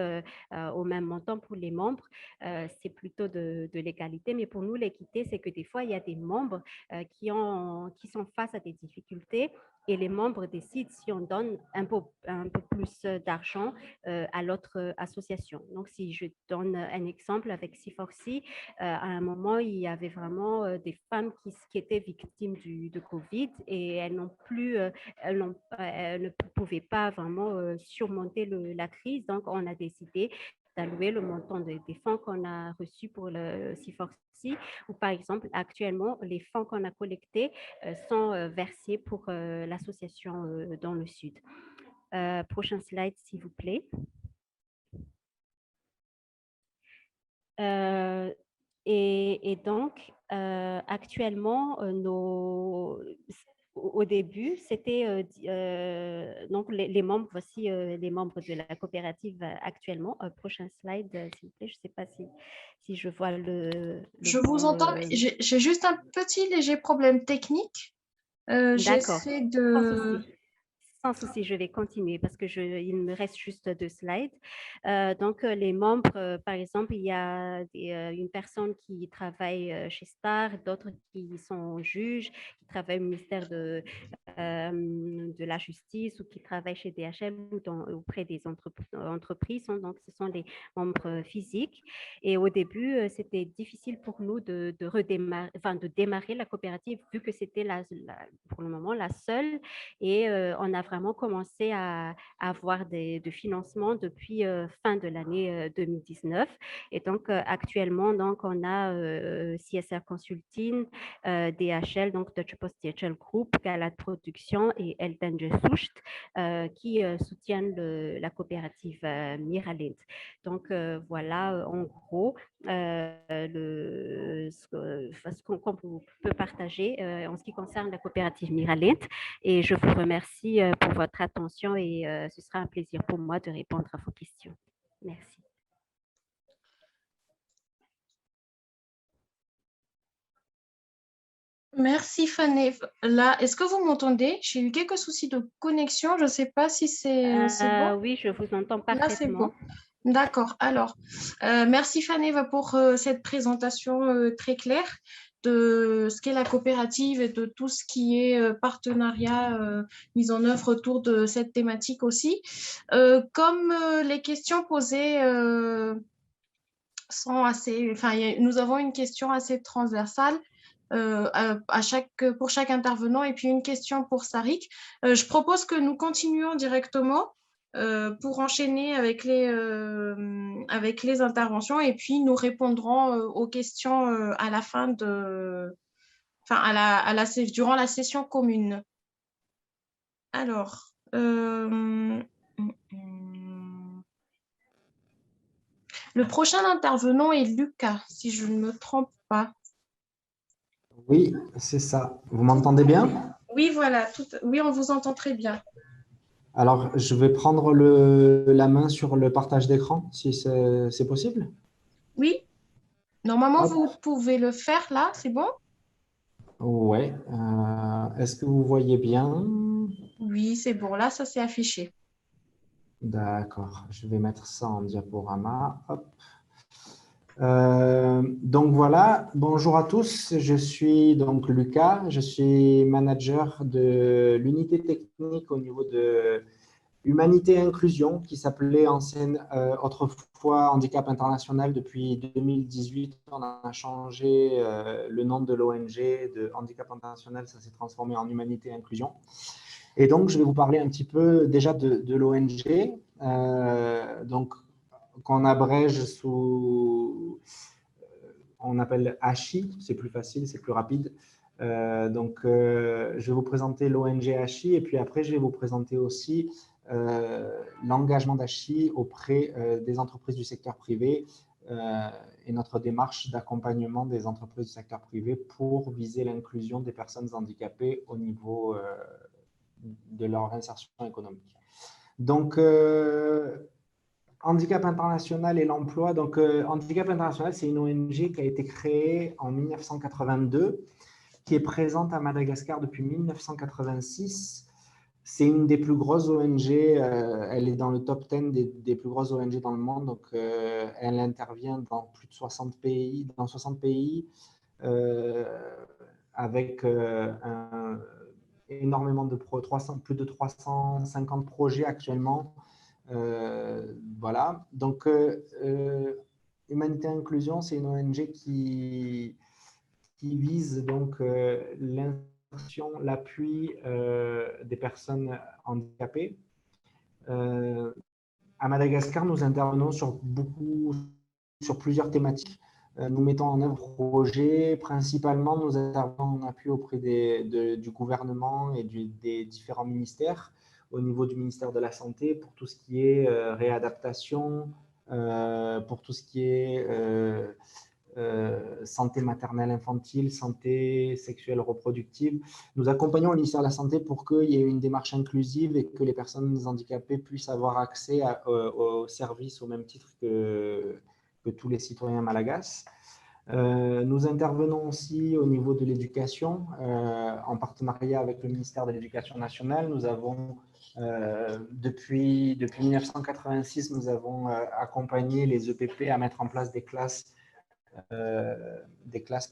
au même montant pour les membres, c'est plutôt de l'égalité. Mais pour nous, l'équité, c'est que des fois, il y a des membres qui sont face à des difficultés et les membres décident si on donne un peu plus d'argent à l'autre association. Donc, si je donne un exemple avec C4C, à un moment, il y avait vraiment des femmes qui étaient victimes de Covid et elles ne pouvaient pas vraiment surmonter la crise. Donc, on a décidé d'allouer le montant des fonds qu'on a reçus pour le C4C, ou par exemple, actuellement, les fonds qu'on a collectés sont versés pour l'association dans le Sud. Prochain slide, s'il vous plaît. Et donc, actuellement, au début, c'était donc les membres, voici les membres de la coopérative actuellement. Prochain slide, s'il vous plaît. Je ne sais pas si je vois Je vous entends, mais j'ai juste un petit léger problème technique. D'accord, J'essaie de... Sans souci, je vais continuer parce que il me reste juste 2 slides. Donc, les membres, par exemple, il y a une personne qui travaille chez Star, d'autres qui sont juges, qui travaillent au ministère de la Justice ou qui travaillent chez DHL ou auprès des entreprises. Donc, ce sont les membres physiques. Et au début, c'était difficile pour nous de démarrer la coopérative vu que c'était pour le moment la seule. Et on a vraiment commencé à avoir de financement depuis fin de l'année 2019. Et donc, actuellement, donc, on a CSR Consulting, DHL, donc Deutsche Post DHL Group, Galat Production et Elten Gesucht qui soutiennent la coopérative Miralint. Donc, voilà, en gros, ce qu'on peut partager en ce qui concerne la coopérative Miralint. Et je vous remercie pour votre attention et ce sera un plaisir pour moi de répondre à vos questions. Merci. Merci Fanny. Là, est-ce que vous m'entendez? J'ai eu quelques soucis de connexion. Je ne sais pas si c'est bon. Oui, je vous entends parfaitement. Là, c'est bon. D'accord. Alors, merci Fanny pour cette présentation très claire de ce qu'est la coopérative et de tout ce qui est partenariat mis en œuvre autour de cette thématique aussi. Comme les questions posées sont assez... Enfin, nous avons une question assez transversale pour chaque intervenant et puis une question pour Sarik. Je propose que nous continuions directement pour enchaîner avec les interventions et puis nous répondrons aux questions à la fin durant la session commune. Alors, le prochain intervenant est Lucas, si je ne me trompe pas. Oui, c'est ça. Vous m'entendez bien? Oui, voilà. Oui, on vous entend très bien. Alors, je vais prendre la main sur le partage d'écran, si c'est possible. Oui. Normalement, Hop. vous pouvez le faire là, c'est bon? Ouais. Est-ce que vous voyez bien? Oui, c'est bon. Là, ça s'est affiché. D'accord. Je vais mettre ça en diaporama. Hop. Donc voilà, bonjour à tous, je suis donc Lucas, je suis manager de l'unité technique au niveau de Humanité et Inclusion qui s'appelait autrefois Handicap International. Depuis 2018, on a changé le nom de l'ONG de Handicap International, ça s'est transformé en Humanité et Inclusion. Et donc, je vais vous parler un petit peu déjà de l'ONG. Donc, qu'on abrège on appelle HI, c'est plus facile, c'est plus rapide. Je vais vous présenter l'ONG HI et puis après, je vais vous présenter aussi l'engagement d'HI auprès des entreprises du secteur privé et notre démarche d'accompagnement des entreprises du secteur privé pour viser l'inclusion des personnes handicapées au niveau de leur insertion économique. Donc, Handicap International et l'emploi. Donc, Handicap International, c'est une ONG qui a été créée en 1982, qui est présente à Madagascar depuis 1986. C'est une des plus grosses ONG, elle est dans le top 10 des plus grosses ONG dans le monde. Donc, elle intervient dans plus de 60 pays, avec énormément de plus de 350 projets actuellement. Voilà. Donc, Humanité Inclusion, c'est une ONG qui vise donc l'insertion, l'appui des personnes handicapées. À Madagascar, nous intervenons sur plusieurs thématiques. Nous mettons en œuvre projets. Principalement, nous intervenons en appui auprès du gouvernement et des différents ministères, au niveau du ministère de la Santé, pour tout ce qui est réadaptation, pour tout ce qui est santé maternelle infantile, santé sexuelle reproductive. Nous accompagnons le ministère de la Santé pour qu'il y ait une démarche inclusive et que les personnes handicapées puissent avoir accès aux services au même titre que tous les citoyens malagasy. Nous intervenons aussi au niveau de l'éducation, en partenariat avec le ministère de l'Éducation nationale. Nous avons, depuis 1986, nous avons accompagné les EPP à mettre en place des classes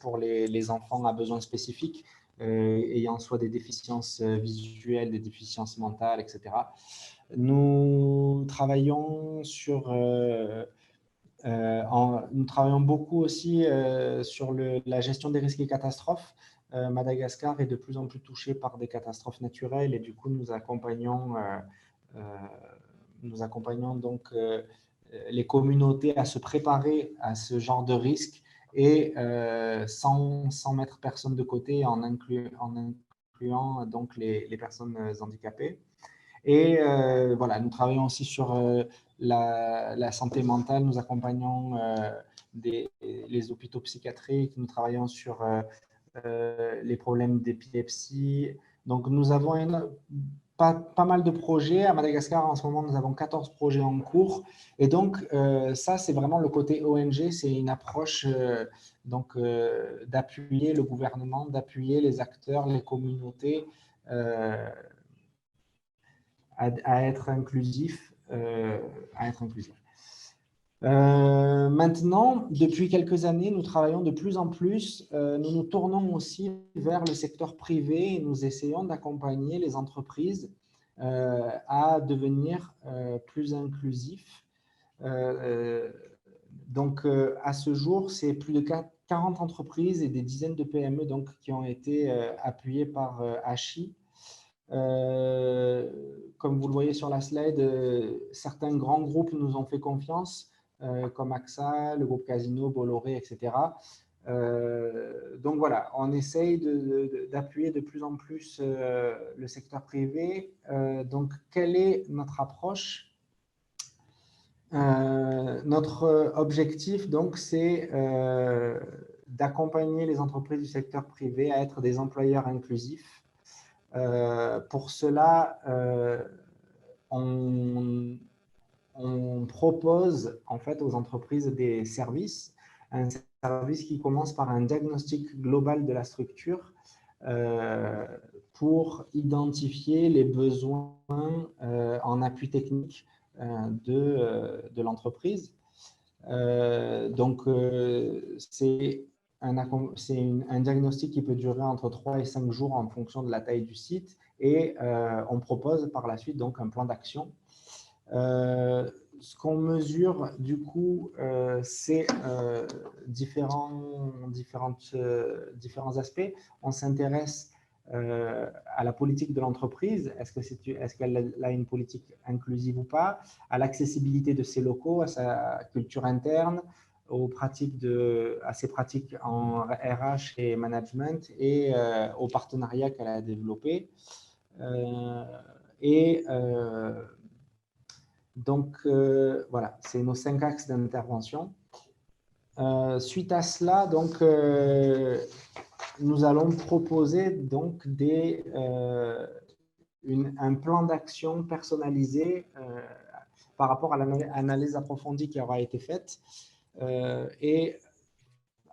pour les enfants à besoins spécifiques, ayant soit des déficiences visuelles, des déficiences mentales, etc. Nous travaillons nous travaillons beaucoup aussi sur la gestion des risques et catastrophes. Madagascar est de plus en plus touché par des catastrophes naturelles et du coup nous accompagnons donc les communautés à se préparer à ce genre de risques et sans mettre personne de côté, en incluant donc les personnes handicapées. Et voilà, nous travaillons aussi sur la santé mentale. Nous accompagnons les hôpitaux psychiatriques. Nous travaillons sur les problèmes d'épilepsie. Donc, nous avons pas mal de projets. À Madagascar, en ce moment, nous avons 14 projets en cours. Et donc, ça, c'est vraiment le côté ONG. C'est une approche d'appuyer le gouvernement, d'appuyer les acteurs, les communautés à être inclusif. Maintenant, depuis quelques années, nous travaillons de plus en plus, nous nous tournons aussi vers le secteur privé et nous essayons d'accompagner les entreprises à devenir plus inclusifs. Donc, à ce jour, c'est plus de 40 entreprises et des dizaines de PME donc, qui ont été appuyées par HI. Comme vous le voyez sur la slide, certains grands groupes nous ont fait confiance, comme AXA, le groupe Casino, Bolloré, etc. Donc voilà, on essaye d'appuyer de plus en plus le secteur privé. Donc, quelle est notre approche? Notre objectif, donc, c'est d'accompagner les entreprises du secteur privé à être des employeurs inclusifs. Pour cela, on propose en fait aux entreprises des services, un service qui commence par un diagnostic global de la structure pour identifier les besoins en appui technique de l'entreprise. Donc, c'est un diagnostic qui peut durer entre 3 et 5 jours en fonction de la taille du site et on propose par la suite donc un plan d'action. Ce qu'on mesure du coup, c'est différents aspects. On s'intéresse à la politique de l'entreprise. Est-ce qu'elle a une politique inclusive ou pas? À l'accessibilité de ses locaux, à sa culture interne, à ses pratiques en RH et management et aux partenariats qu'elle a développés. Donc, voilà, c'est nos 5 axes d'intervention. Suite à cela, donc, nous allons proposer donc un plan d'action personnalisé par rapport à l'analyse approfondie qui aura été faite. Et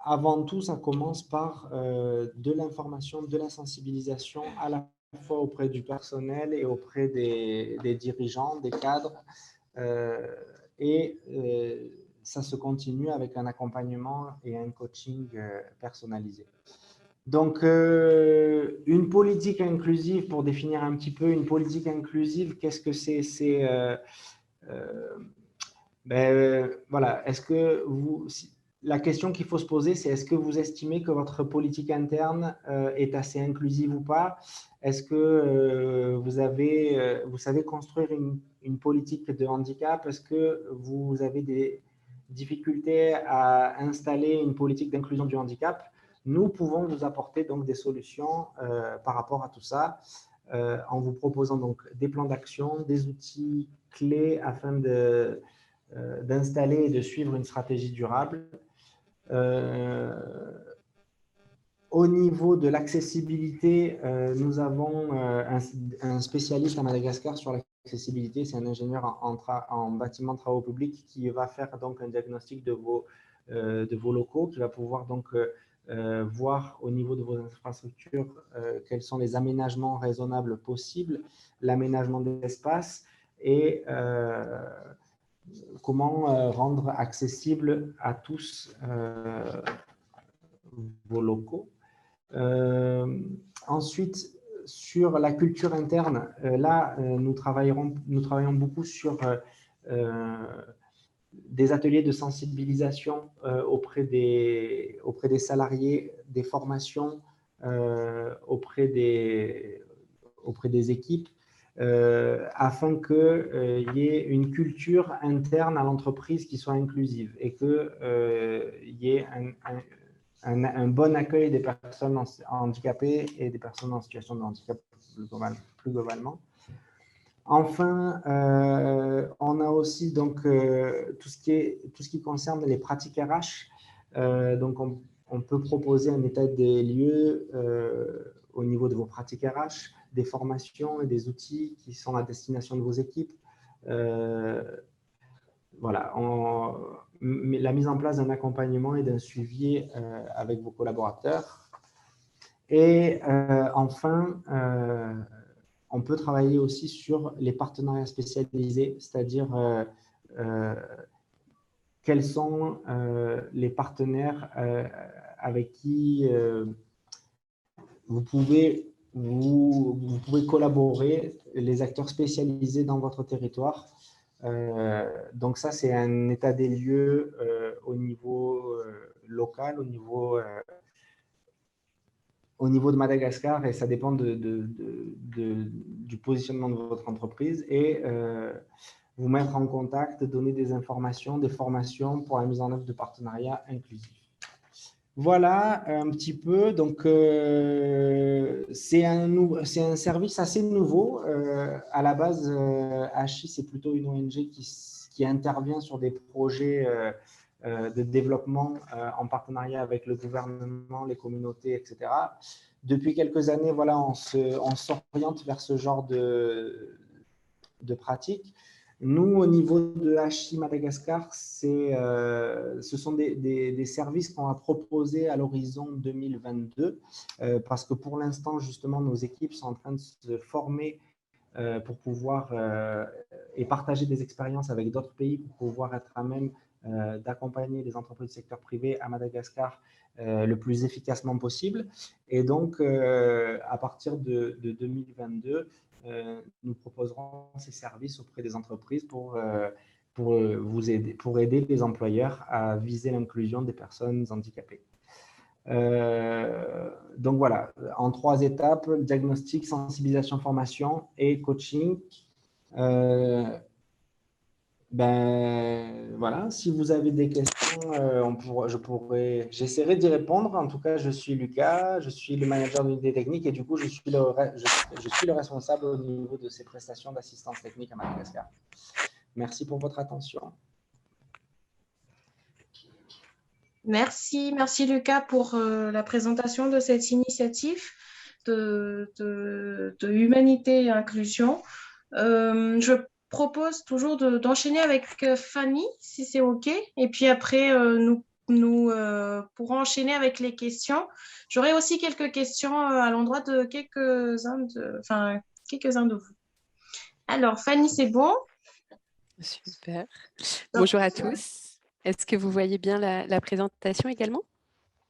avant tout, ça commence par de l'information, de la sensibilisation à la fois auprès du personnel et auprès des dirigeants, des cadres. Ça se continue avec un accompagnement et un coaching personnalisé. Donc, une politique inclusive, pour définir un petit peu une politique inclusive, qu'est-ce que c'est? Voilà, est-ce que la question qu'il faut se poser, c'est est-ce que vous estimez que votre politique interne est assez inclusive ou pas? Est-ce que vous savez construire une politique de handicap? Est-ce que vous avez des difficultés à installer une politique d'inclusion du handicap? Nous pouvons vous apporter donc des solutions par rapport à tout ça, en vous proposant donc des plans d'action, des outils clés afin d'installer et de suivre une stratégie durable. Au niveau de l'accessibilité, nous avons un spécialiste à Madagascar sur l'accessibilité. C'est un ingénieur en bâtiment de travaux publics qui va faire donc un diagnostic de vos locaux, qui va pouvoir donc voir au niveau de vos infrastructures quels sont les aménagements raisonnables possibles, l'aménagement de l'espace et comment rendre accessible à tous vos locaux. Ensuite, sur la culture interne, là, nous travaillons beaucoup sur des ateliers de sensibilisation auprès des salariés, des formations auprès des équipes, afin qu'il y ait une culture interne à l'entreprise qui soit inclusive et qu'il y ait un bon accueil des personnes handicapées et des personnes en situation de handicap plus globalement. Enfin, on a aussi donc, tout ce qui concerne les pratiques RH. Donc, on peut proposer un état des lieux au niveau de vos pratiques RH, des formations et des outils qui sont à destination de vos équipes. Voilà, la mise en place d'un accompagnement et d'un suivi avec vos collaborateurs. Et enfin, on peut travailler aussi sur les partenariats spécialisés, c'est-à-dire quels sont les partenaires avec qui vous pouvez collaborer, les acteurs spécialisés dans votre territoire. Donc ça, c'est un état des lieux au niveau local, au niveau de Madagascar, et ça dépend du positionnement de votre entreprise, et vous mettre en contact, donner des informations, des formations pour la mise en œuvre de partenariats inclusifs. Voilà un petit peu. Donc, c'est un service assez nouveau. À la base, HI, c'est plutôt une ONG qui intervient sur des projets de développement en partenariat avec le gouvernement, les communautés, etc. Depuis quelques années, voilà, on s'oriente vers ce genre de pratiques. Nous, au niveau de HI Madagascar, ce sont des services qu'on a proposés à l'horizon 2022, parce que pour l'instant, justement, nos équipes sont en train de se former pour pouvoir et partager des expériences avec d'autres pays pour pouvoir être à même d'accompagner les entreprises du secteur privé à Madagascar le plus efficacement possible. Et donc, à partir de 2022, nous proposerons ces services auprès des entreprises pour aider les employeurs à viser l'inclusion des personnes handicapées. Donc voilà, en 3 étapes: diagnostic, sensibilisation, formation et coaching. Voilà, si vous avez des questions, j'essaierai d'y répondre. En tout cas, je suis Lucas, je suis le manager de l'unité technique et du coup, je suis le responsable au niveau de ces prestations d'assistance technique à Madagascar. Merci pour votre attention. Merci Lucas pour la présentation de cette initiative de humanité et inclusion. Je propose toujours d'enchaîner avec Fanny, si c'est OK. Et puis après, nous pourrons enchaîner avec les questions. J'aurai aussi quelques questions à l'endroit de quelques-uns de vous. Alors, Fanny, c'est bon? Super. Bonjour à tous. Est-ce que vous voyez bien la présentation également?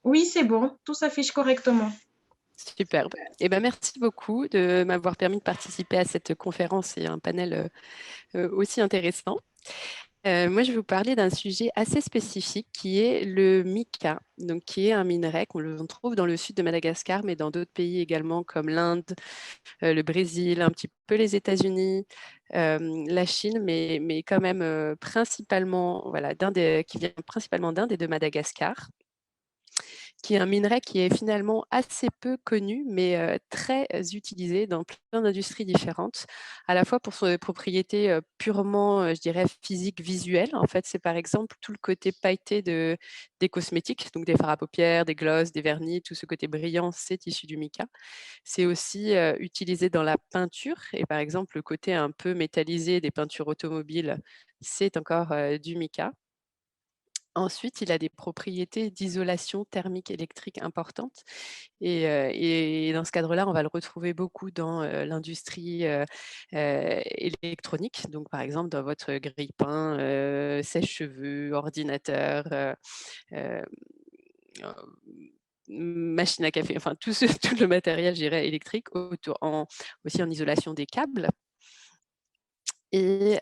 Oui, c'est bon. Tout s'affiche correctement. Superbe. Eh ben, merci beaucoup de m'avoir permis de participer à cette conférence et un panel aussi intéressant. Moi, je vais vous parler d'un sujet assez spécifique qui est le mica, donc qui est un minerai qu'on le trouve dans le sud de Madagascar, mais dans d'autres pays également comme l'Inde, le Brésil, un petit peu les États-Unis, la Chine, mais quand même principalement, voilà, qui vient principalement d'Inde et de Madagascar, qui est un minerai qui est finalement assez peu connu, mais très utilisé dans plein d'industries différentes, à la fois pour ses propriétés purement, je dirais, physiques, visuelles. En fait, c'est par exemple tout le côté pailleté des cosmétiques, donc des fards à paupières, des glosses, des vernis, tout ce côté brillant, c'est issu du mica. C'est aussi utilisé dans la peinture, et par exemple, le côté un peu métallisé des peintures automobiles, c'est encore du mica. Ensuite, il a des propriétés d'isolation thermique électrique importantes et dans ce cadre-là, on va le retrouver beaucoup dans l'industrie électronique. Donc, par exemple, dans votre grille-pain, sèche-cheveux, ordinateur, euh, machine à café, enfin tout le matériel, je dirais, électrique, aussi en isolation des câbles. Et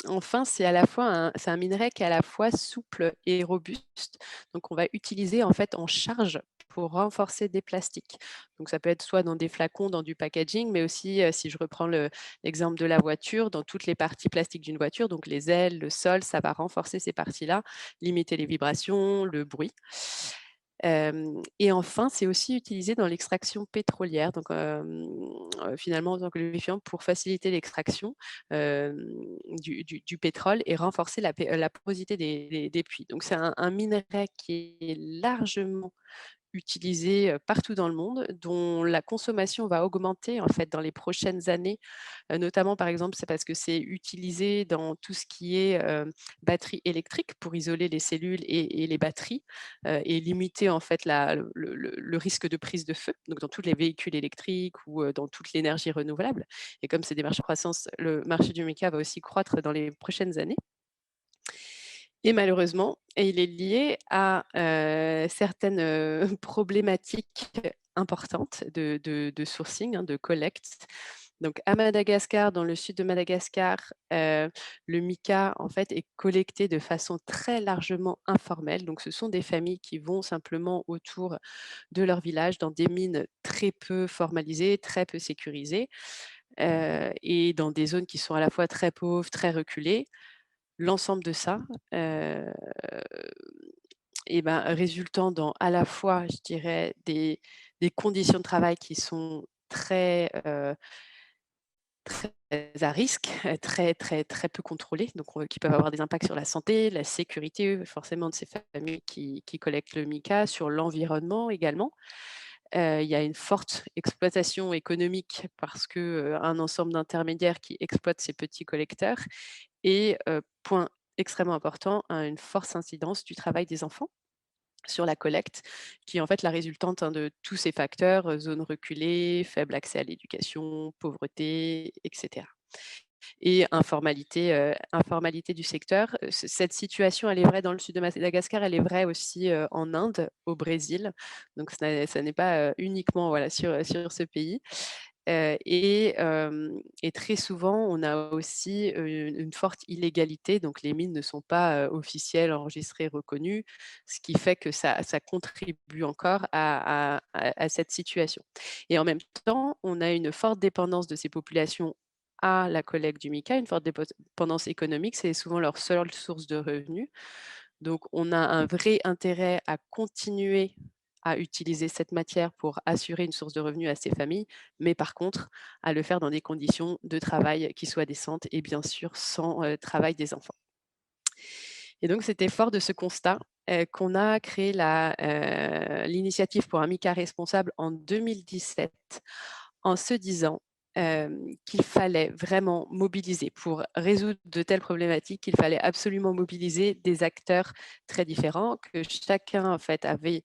enfin, c'est un minerai qui est à la fois souple et robuste. Donc, on va utiliser en fait en charge pour renforcer des plastiques. Donc, ça peut être soit dans des flacons, dans du packaging, mais aussi, si je reprends l'exemple de la voiture, dans toutes les parties plastiques d'une voiture, donc les ailes, le sol, ça va renforcer ces parties-là, limiter les vibrations, le bruit. Et enfin, c'est aussi utilisé dans l'extraction pétrolière, donc finalement en tant que lubrifiant pour faciliter l'extraction du pétrole et renforcer la porosité des puits. Donc c'est un minerai qui est largement utilisé partout dans le monde, dont la consommation va augmenter en fait dans les prochaines années, notamment par exemple c'est parce que c'est utilisé dans tout ce qui est batterie électrique pour isoler les cellules et les batteries et limiter en fait le risque de prise de feu, donc dans tous les véhicules électriques ou dans toute l'énergie renouvelable. Et comme c'est des marchés de croissance, le marché du mica va aussi croître dans les prochaines années. Et malheureusement, il est lié à certaines problématiques importantes de sourcing, de collecte. Donc à Madagascar, dans le sud de Madagascar, le mica en fait est collecté de façon très largement informelle. Donc ce sont des familles qui vont simplement autour de leur village dans des mines très peu formalisées, très peu sécurisées et dans des zones qui sont à la fois très pauvres, très reculées. L'ensemble de ça, résultant dans à la fois, je dirais, des conditions de travail qui sont très à risque, très, très, très peu contrôlées, donc qui peuvent avoir des impacts sur la santé, la sécurité forcément de ces familles qui collectent le mica, sur l'environnement également. Il y a une forte exploitation économique parce qu'un ensemble d'intermédiaires qui exploitent ces petits collecteurs et point extrêmement important, une forte incidence du travail des enfants sur la collecte, qui est en fait la résultante de tous ces facteurs, zones reculées, faible accès à l'éducation, pauvreté, etc. Et informalité du secteur. Cette situation, elle est vraie dans le sud de Madagascar, elle est vraie aussi en Inde, au Brésil. Donc, ça n'est pas uniquement sur ce pays. Et très souvent, on a aussi une forte illégalité. Donc, les mines ne sont pas officielles, enregistrées, reconnues, ce qui fait que ça contribue encore à cette situation. Et en même temps, on a une forte dépendance de ces populations à la collecte du mica, une forte dépendance économique, c'est souvent leur seule source de revenus. Donc, on a un vrai intérêt à continuer à utiliser cette matière pour assurer une source de revenus à ces familles, mais par contre, à le faire dans des conditions de travail qui soient décentes et bien sûr sans travail des enfants. Et donc, c'était fort de ce constat qu'on a créé l'initiative pour un mica responsable en 2017, en se disant qu'il fallait vraiment mobiliser pour résoudre de telles problématiques, qu'il fallait absolument mobiliser des acteurs très différents, que chacun en fait avait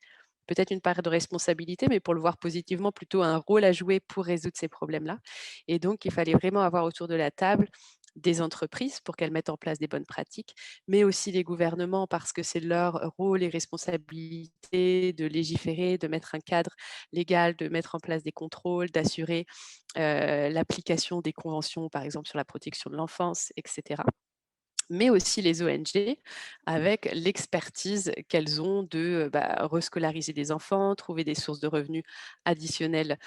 peut-être une part de responsabilité, mais pour le voir positivement, plutôt un rôle à jouer pour résoudre ces problèmes-là. Et donc, il fallait vraiment avoir autour de la table des entreprises pour qu'elles mettent en place des bonnes pratiques, mais aussi les gouvernements parce que c'est leur rôle et responsabilité de légiférer, de mettre un cadre légal, de mettre en place des contrôles, d'assurer l'application des conventions, par exemple sur la protection de l'enfance, etc. Mais aussi les ONG avec l'expertise qu'elles ont de rescolariser des enfants, trouver des sources de revenus additionnelles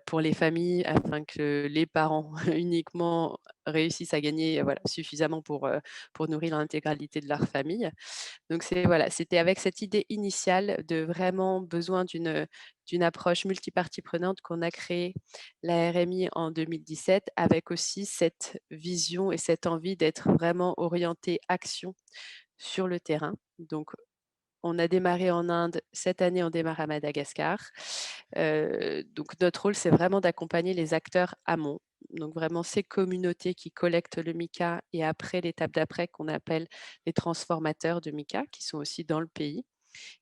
pour les familles afin que les parents uniquement réussissent à gagner suffisamment pour nourrir l'intégralité de leur famille. Donc c'était avec cette idée initiale de vraiment besoin d'une approche multipartie prenante qu'on a créé la RMI en 2017, avec aussi cette vision et cette envie d'être vraiment orienté action sur le terrain. Donc, on a démarré en Inde, cette année on démarre à Madagascar. Donc notre rôle, c'est vraiment d'accompagner les acteurs amont. Donc vraiment ces communautés qui collectent le mica et après l'étape d'après qu'on appelle les transformateurs de mica qui sont aussi dans le pays.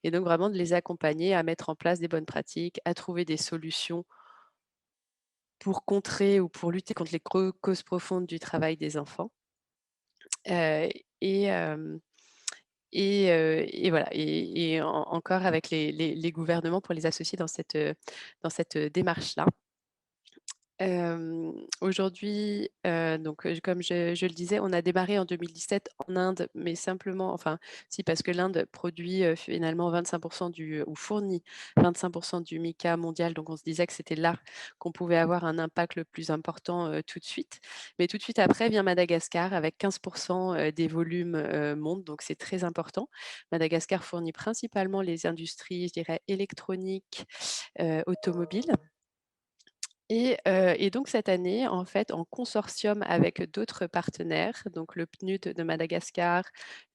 Et donc vraiment de les accompagner à mettre en place des bonnes pratiques, à trouver des solutions pour contrer ou pour lutter contre les causes profondes du travail des enfants. Et voilà, et encore avec les gouvernements pour les associer dans cette démarche-là. Aujourd'hui, donc comme je le disais, on a démarré en 2017 en Inde, mais simplement, enfin si, parce que l'Inde produit finalement 25% ou fournit 25% du mica mondial, donc on se disait que c'était là qu'on pouvait avoir un impact le plus important tout de suite. Mais tout de suite après vient Madagascar avec 15% des volumes montent, donc c'est très important. Madagascar fournit principalement les industries, je dirais, électroniques, automobiles. Et donc cette année, en fait, en consortium avec d'autres partenaires, donc le PNUD de Madagascar,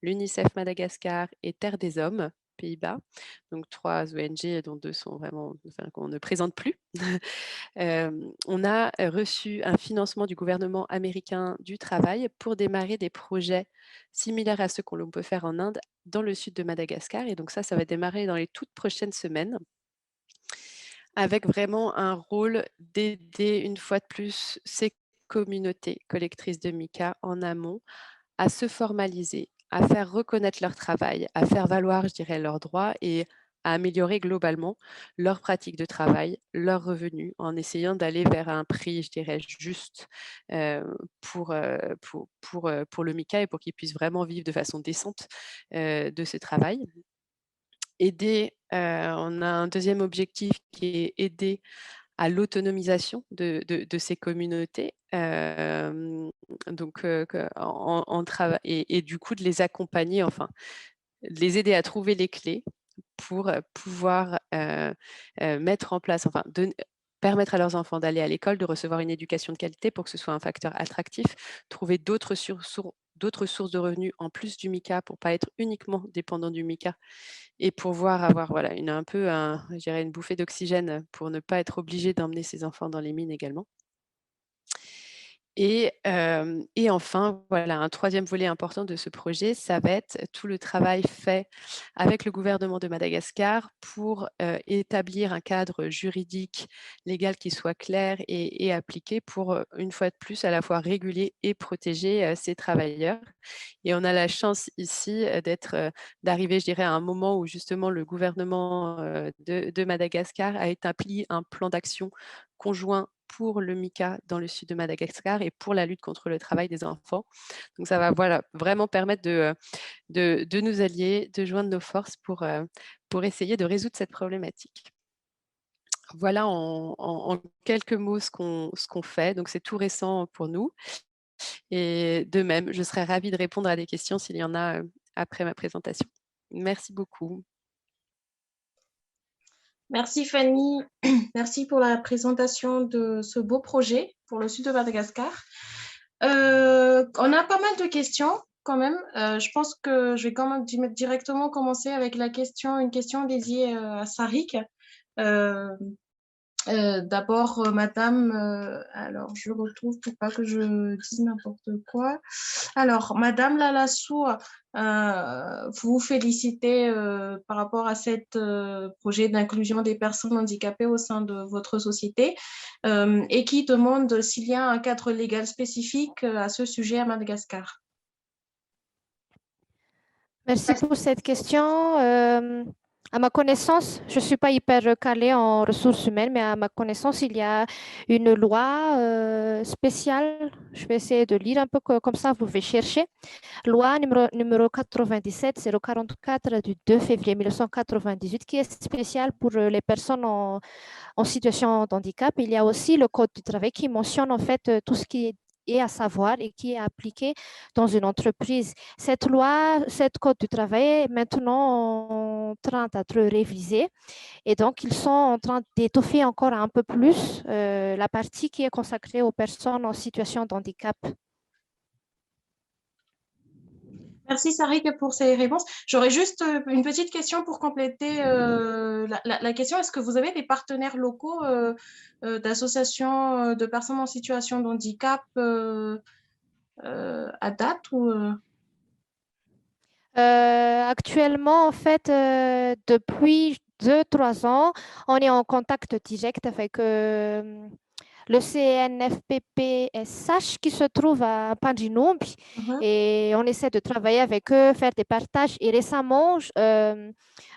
l'UNICEF Madagascar et Terre des Hommes, Pays-Bas, donc 3 ONG dont 2 sont vraiment, enfin, qu'on ne présente plus. On a reçu un financement du gouvernement américain du travail pour démarrer des projets similaires à ceux qu'on peut faire en Inde dans le sud de Madagascar. Et donc ça va démarrer dans les toutes prochaines semaines, avec vraiment un rôle d'aider une fois de plus ces communautés collectrices de mica en amont à se formaliser, à faire reconnaître leur travail, à faire valoir, je dirais, leurs droits et à améliorer globalement leurs pratiques de travail, leurs revenus, en essayant d'aller vers un prix, je dirais, juste pour le mica et pour qu'ils puissent vraiment vivre de façon décente de ce travail. On a un deuxième objectif qui est aider à l'autonomisation de ces communautés, donc et du coup de les accompagner, enfin de les aider à trouver les clés pour pouvoir mettre en place, enfin permettre à leurs enfants d'aller à l'école, de recevoir une éducation de qualité pour que ce soit un facteur attractif, trouver d'autres sources de revenus en plus du mica pour ne pas être uniquement dépendant du mica et pouvoir avoir un peu je dirais une bouffée d'oxygène pour ne pas être obligé d'emmener ses enfants dans les mines également. Et enfin, un troisième volet important de ce projet, ça va être tout le travail fait avec le gouvernement de Madagascar pour établir un cadre juridique, légal qui soit clair et appliqué pour, une fois de plus, à la fois réguler et protéger ces travailleurs. Et on a la chance ici d'arriver, je dirais, à un moment où justement le gouvernement de Madagascar a établi un plan d'action conjoint pour le mica dans le sud de Madagascar et pour la lutte contre le travail des enfants. Donc ça va vraiment permettre de nous allier, de joindre nos forces pour essayer de résoudre cette problématique. Voilà en quelques mots ce qu'on fait. Donc c'est tout récent pour nous. Et de même, je serais ravie de répondre à des questions s'il y en a après ma présentation. Merci beaucoup. Merci Fanny, merci pour la présentation de ce beau projet pour le sud de Madagascar. On a pas mal de questions quand même. Je pense que je vais quand même directement commencer avec une question dédiée à Sarik. D'abord, madame, alors je retrouve pour pas que je dise n'importe quoi. Alors, madame Lalassou, vous félicitez par rapport à cet projet d'inclusion des personnes handicapées au sein de votre société et qui demande s'il y a un cadre légal spécifique à ce sujet à Madagascar. Merci pour cette question. À ma connaissance, je ne suis pas hyper calée en ressources humaines, mais à ma connaissance, il y a une loi spéciale. Je vais essayer de lire un peu comme ça, vous pouvez chercher. Loi numéro 97-044 du 2 février 1998, qui est spéciale pour les personnes en situation de handicap. Il y a aussi le Code du travail qui mentionne en fait tout ce qui est à savoir et qui est appliqué dans une entreprise. Cette loi, cette Code du travail est maintenant en train d'être révisée et donc ils sont en train d'étoffer encore un peu plus la partie qui est consacrée aux personnes en situation de handicap. Merci Sarik pour ces réponses. J'aurais juste une petite question pour compléter la question. Est-ce que vous avez des partenaires locaux d'associations de personnes en situation de handicap à date ou, Actuellement, en fait, depuis 2-3 ans, on est en contact direct avec le CNFPPSH qui se trouve à Pandjinombi et on essaie de travailler avec eux, faire des partages. Et récemment,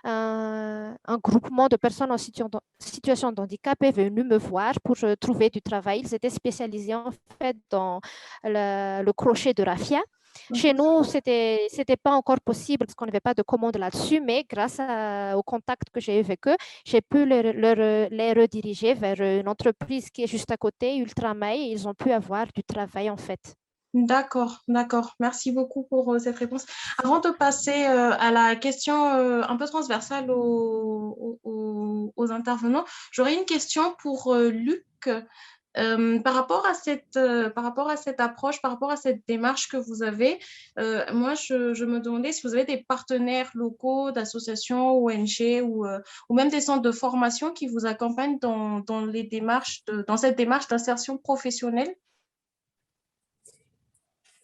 un groupement de personnes en situation de handicap est venu me voir pour trouver du travail. Ils étaient spécialisés en fait dans le crochet de raffia. Chez nous, c'était pas encore possible parce qu'on n'avait pas de commande là-dessus, mais grâce au contact que j'ai eu avec eux, j'ai pu les rediriger vers une entreprise qui est juste à côté, Ultramail, et ils ont pu avoir du travail en fait. D'accord, d'accord. Merci beaucoup pour cette réponse. Avant de passer à la question un peu transversale aux intervenants, j'aurais une question pour Luc. Par rapport à cette approche, par rapport à cette démarche que vous avez, moi, je me demandais si vous avez des partenaires locaux, d'associations, ONG ou même des centres de formation qui vous accompagnent dans les démarches dans cette démarche d'insertion professionnelle.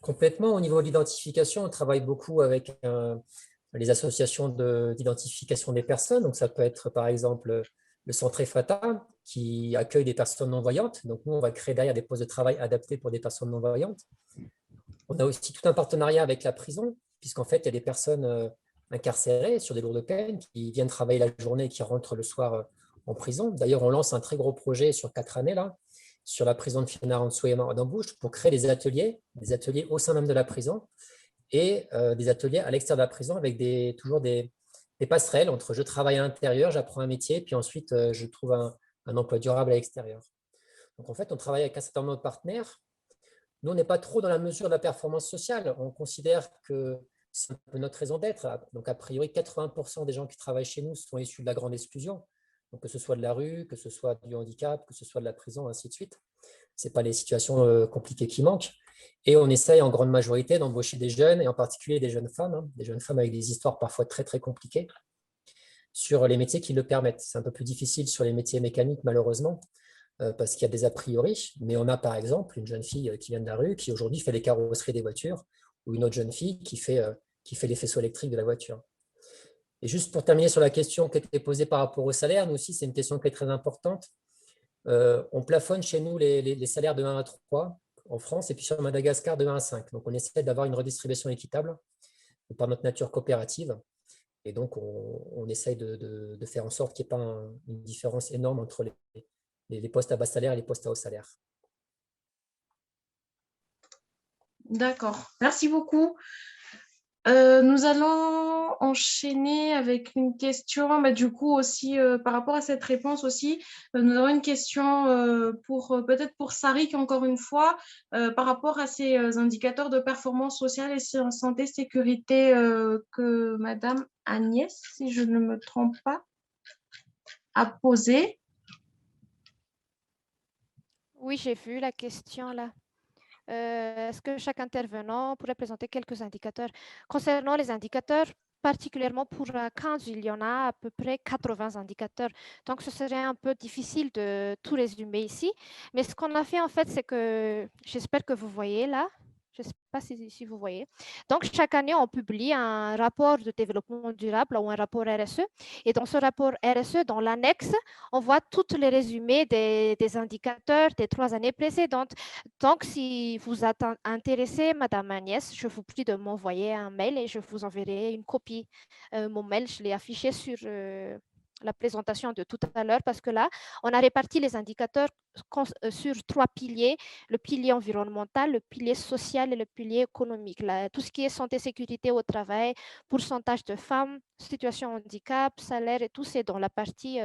Complètement. Au niveau de l'identification, on travaille beaucoup avec les associations d'identification des personnes. Donc, ça peut être par exemple le centre EFATA qui accueille des personnes non-voyantes. Donc, nous, on va créer derrière des postes de travail adaptés pour des personnes non-voyantes. On a aussi tout un partenariat avec la prison, puisqu'en fait, il y a des personnes incarcérées sur des lourdes peines qui viennent travailler la journée et qui rentrent le soir en prison. D'ailleurs, on lance un très gros projet sur 4 années là, sur la prison de Fianarantsoa d'Embouche pour créer des ateliers au sein même de la prison et des ateliers à l'extérieur de la prison avec toujours des passerelles entre je travaille à l'intérieur, j'apprends un métier, puis ensuite je trouve un emploi durable à l'extérieur. Donc en fait, on travaille avec un certain nombre de partenaires. Nous, on n'est pas trop dans la mesure de la performance sociale. On considère que c'est un peu notre raison d'être. Donc a priori, 80% des gens qui travaillent chez nous sont issus de la grande exclusion. Donc, que ce soit de la rue, que ce soit du handicap, que ce soit de la prison, ainsi de suite. Ce n'est pas les situations compliquées qui manquent. Et on essaye en grande majorité d'embaucher des jeunes, et en particulier des jeunes femmes avec des histoires parfois très, très compliquées, sur les métiers qui le permettent. C'est un peu plus difficile sur les métiers mécaniques, malheureusement, parce qu'il y a des a priori. Mais on a par exemple une jeune fille qui vient de la rue, qui aujourd'hui fait les carrosseries des voitures, ou une autre jeune fille qui fait les faisceaux électriques de la voiture. Et juste pour terminer sur la question qui était posée par rapport au salaire, nous aussi, c'est une question qui est très importante. On plafonne chez nous les salaires de 1 à 3 en France et puis sur Madagascar de 1 à 5. Donc, on essaie d'avoir une redistribution équitable par notre nature coopérative. Et donc, on essaye de faire en sorte qu'il n'y ait pas une différence énorme entre les postes à bas salaire et les postes à haut salaire. D'accord. Merci beaucoup. Nous allons enchaîner avec une question, du coup aussi par rapport à cette réponse aussi, nous avons une question peut-être pour Sarik encore une fois, par rapport à ces indicateurs de performance sociale et santé sécurité que Madame Agnès, si je ne me trompe pas, a posé. Oui, j'ai vu la question là. Est-ce que chaque intervenant pourrait présenter quelques indicateurs? Concernant les indicateurs, particulièrement pour 15, il y en a à peu près 80 indicateurs. Donc, ce serait un peu difficile de tout résumer ici. Mais ce qu'on a fait, en fait, c'est que, j'espère que vous voyez là, je ne sais pas si vous voyez. Donc, chaque année, on publie un rapport de développement durable ou un rapport RSE. Et dans ce rapport RSE, dans l'annexe, on voit tous les résumés des indicateurs des 3 années précédentes. Donc, si vous êtes intéressé, Madame Agnès, je vous prie de m'envoyer un mail et je vous enverrai une copie. Mon mail, je l'ai affiché sur la présentation de tout à l'heure parce que là, on a réparti les indicateurs sur 3 piliers, le pilier environnemental, le pilier social et le pilier économique. Là, tout ce qui est santé, sécurité au travail, pourcentage de femmes, situation handicap, salaire et tout, c'est dans la partie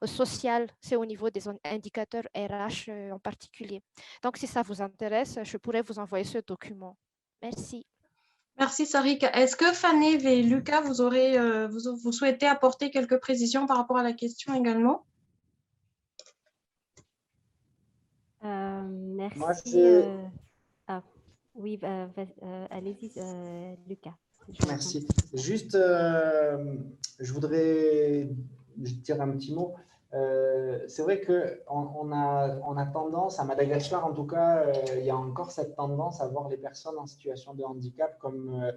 sociale, c'est au niveau des indicateurs RH en particulier. Donc, si ça vous intéresse, je pourrais vous envoyer ce document. Merci. Merci, Sarika. Est-ce que Fanny et Lucas, vous souhaitez apporter quelques précisions par rapport à la question également? Merci. Moi, oui, allez-y, Lucas. Merci. Juste, je voudrais dire un petit mot. C'est vrai qu'on a tendance, à Madagascar en tout cas, il y a encore cette tendance à voir les personnes en situation de handicap comme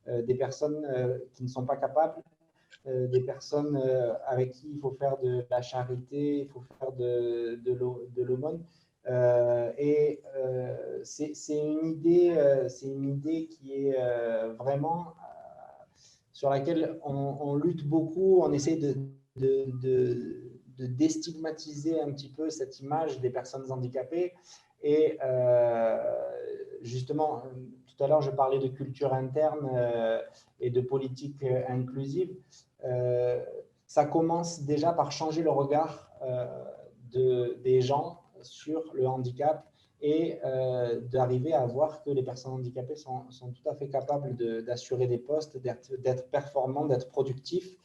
des personnes qui ne sont pas capables, des personnes avec qui il faut faire de la charité, il faut faire de l'aumône. C'est une idée qui est vraiment sur laquelle on lutte beaucoup. On essaie de déstigmatiser un petit peu cette image des personnes handicapées. Et justement, tout à l'heure, je parlais de culture interne et de politique inclusive. Ça commence déjà par changer le regard des gens sur le handicap et d'arriver à voir que les personnes handicapées sont tout à fait capables d'assurer des postes, d'être performants, d'être productifs.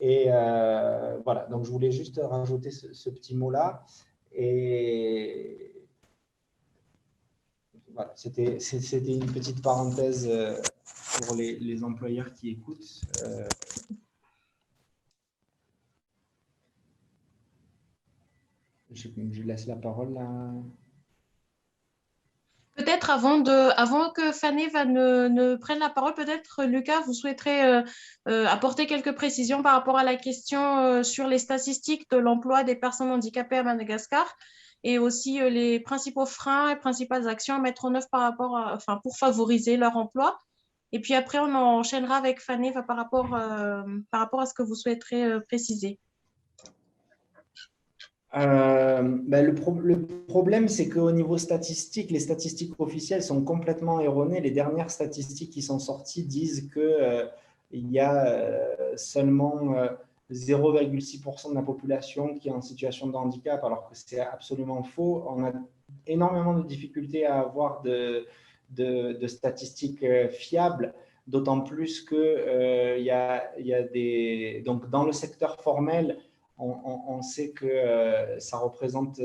Et voilà, donc je voulais juste rajouter ce petit mot-là. Et voilà, c'était une petite parenthèse pour les employeurs qui écoutent. Je laisse la parole à... Peut-être avant que Fanny ne prenne la parole, peut-être Lucas, vous souhaiterez apporter quelques précisions par rapport à la question sur les statistiques de l'emploi des personnes handicapées à Madagascar et aussi les principaux freins et principales actions à mettre en œuvre pour favoriser leur emploi. Et puis après, on enchaînera avec Fanny par rapport à ce que vous souhaiterez préciser. Le problème, c'est qu'au niveau statistique, les statistiques officielles sont complètement erronées. Les dernières statistiques qui sont sorties disent qu'il y a seulement 0,6% de la population qui est en situation de handicap, alors que c'est absolument faux. On a énormément de difficultés à avoir de statistiques fiables, d'autant plus que donc dans le secteur formel, on sait que ça représente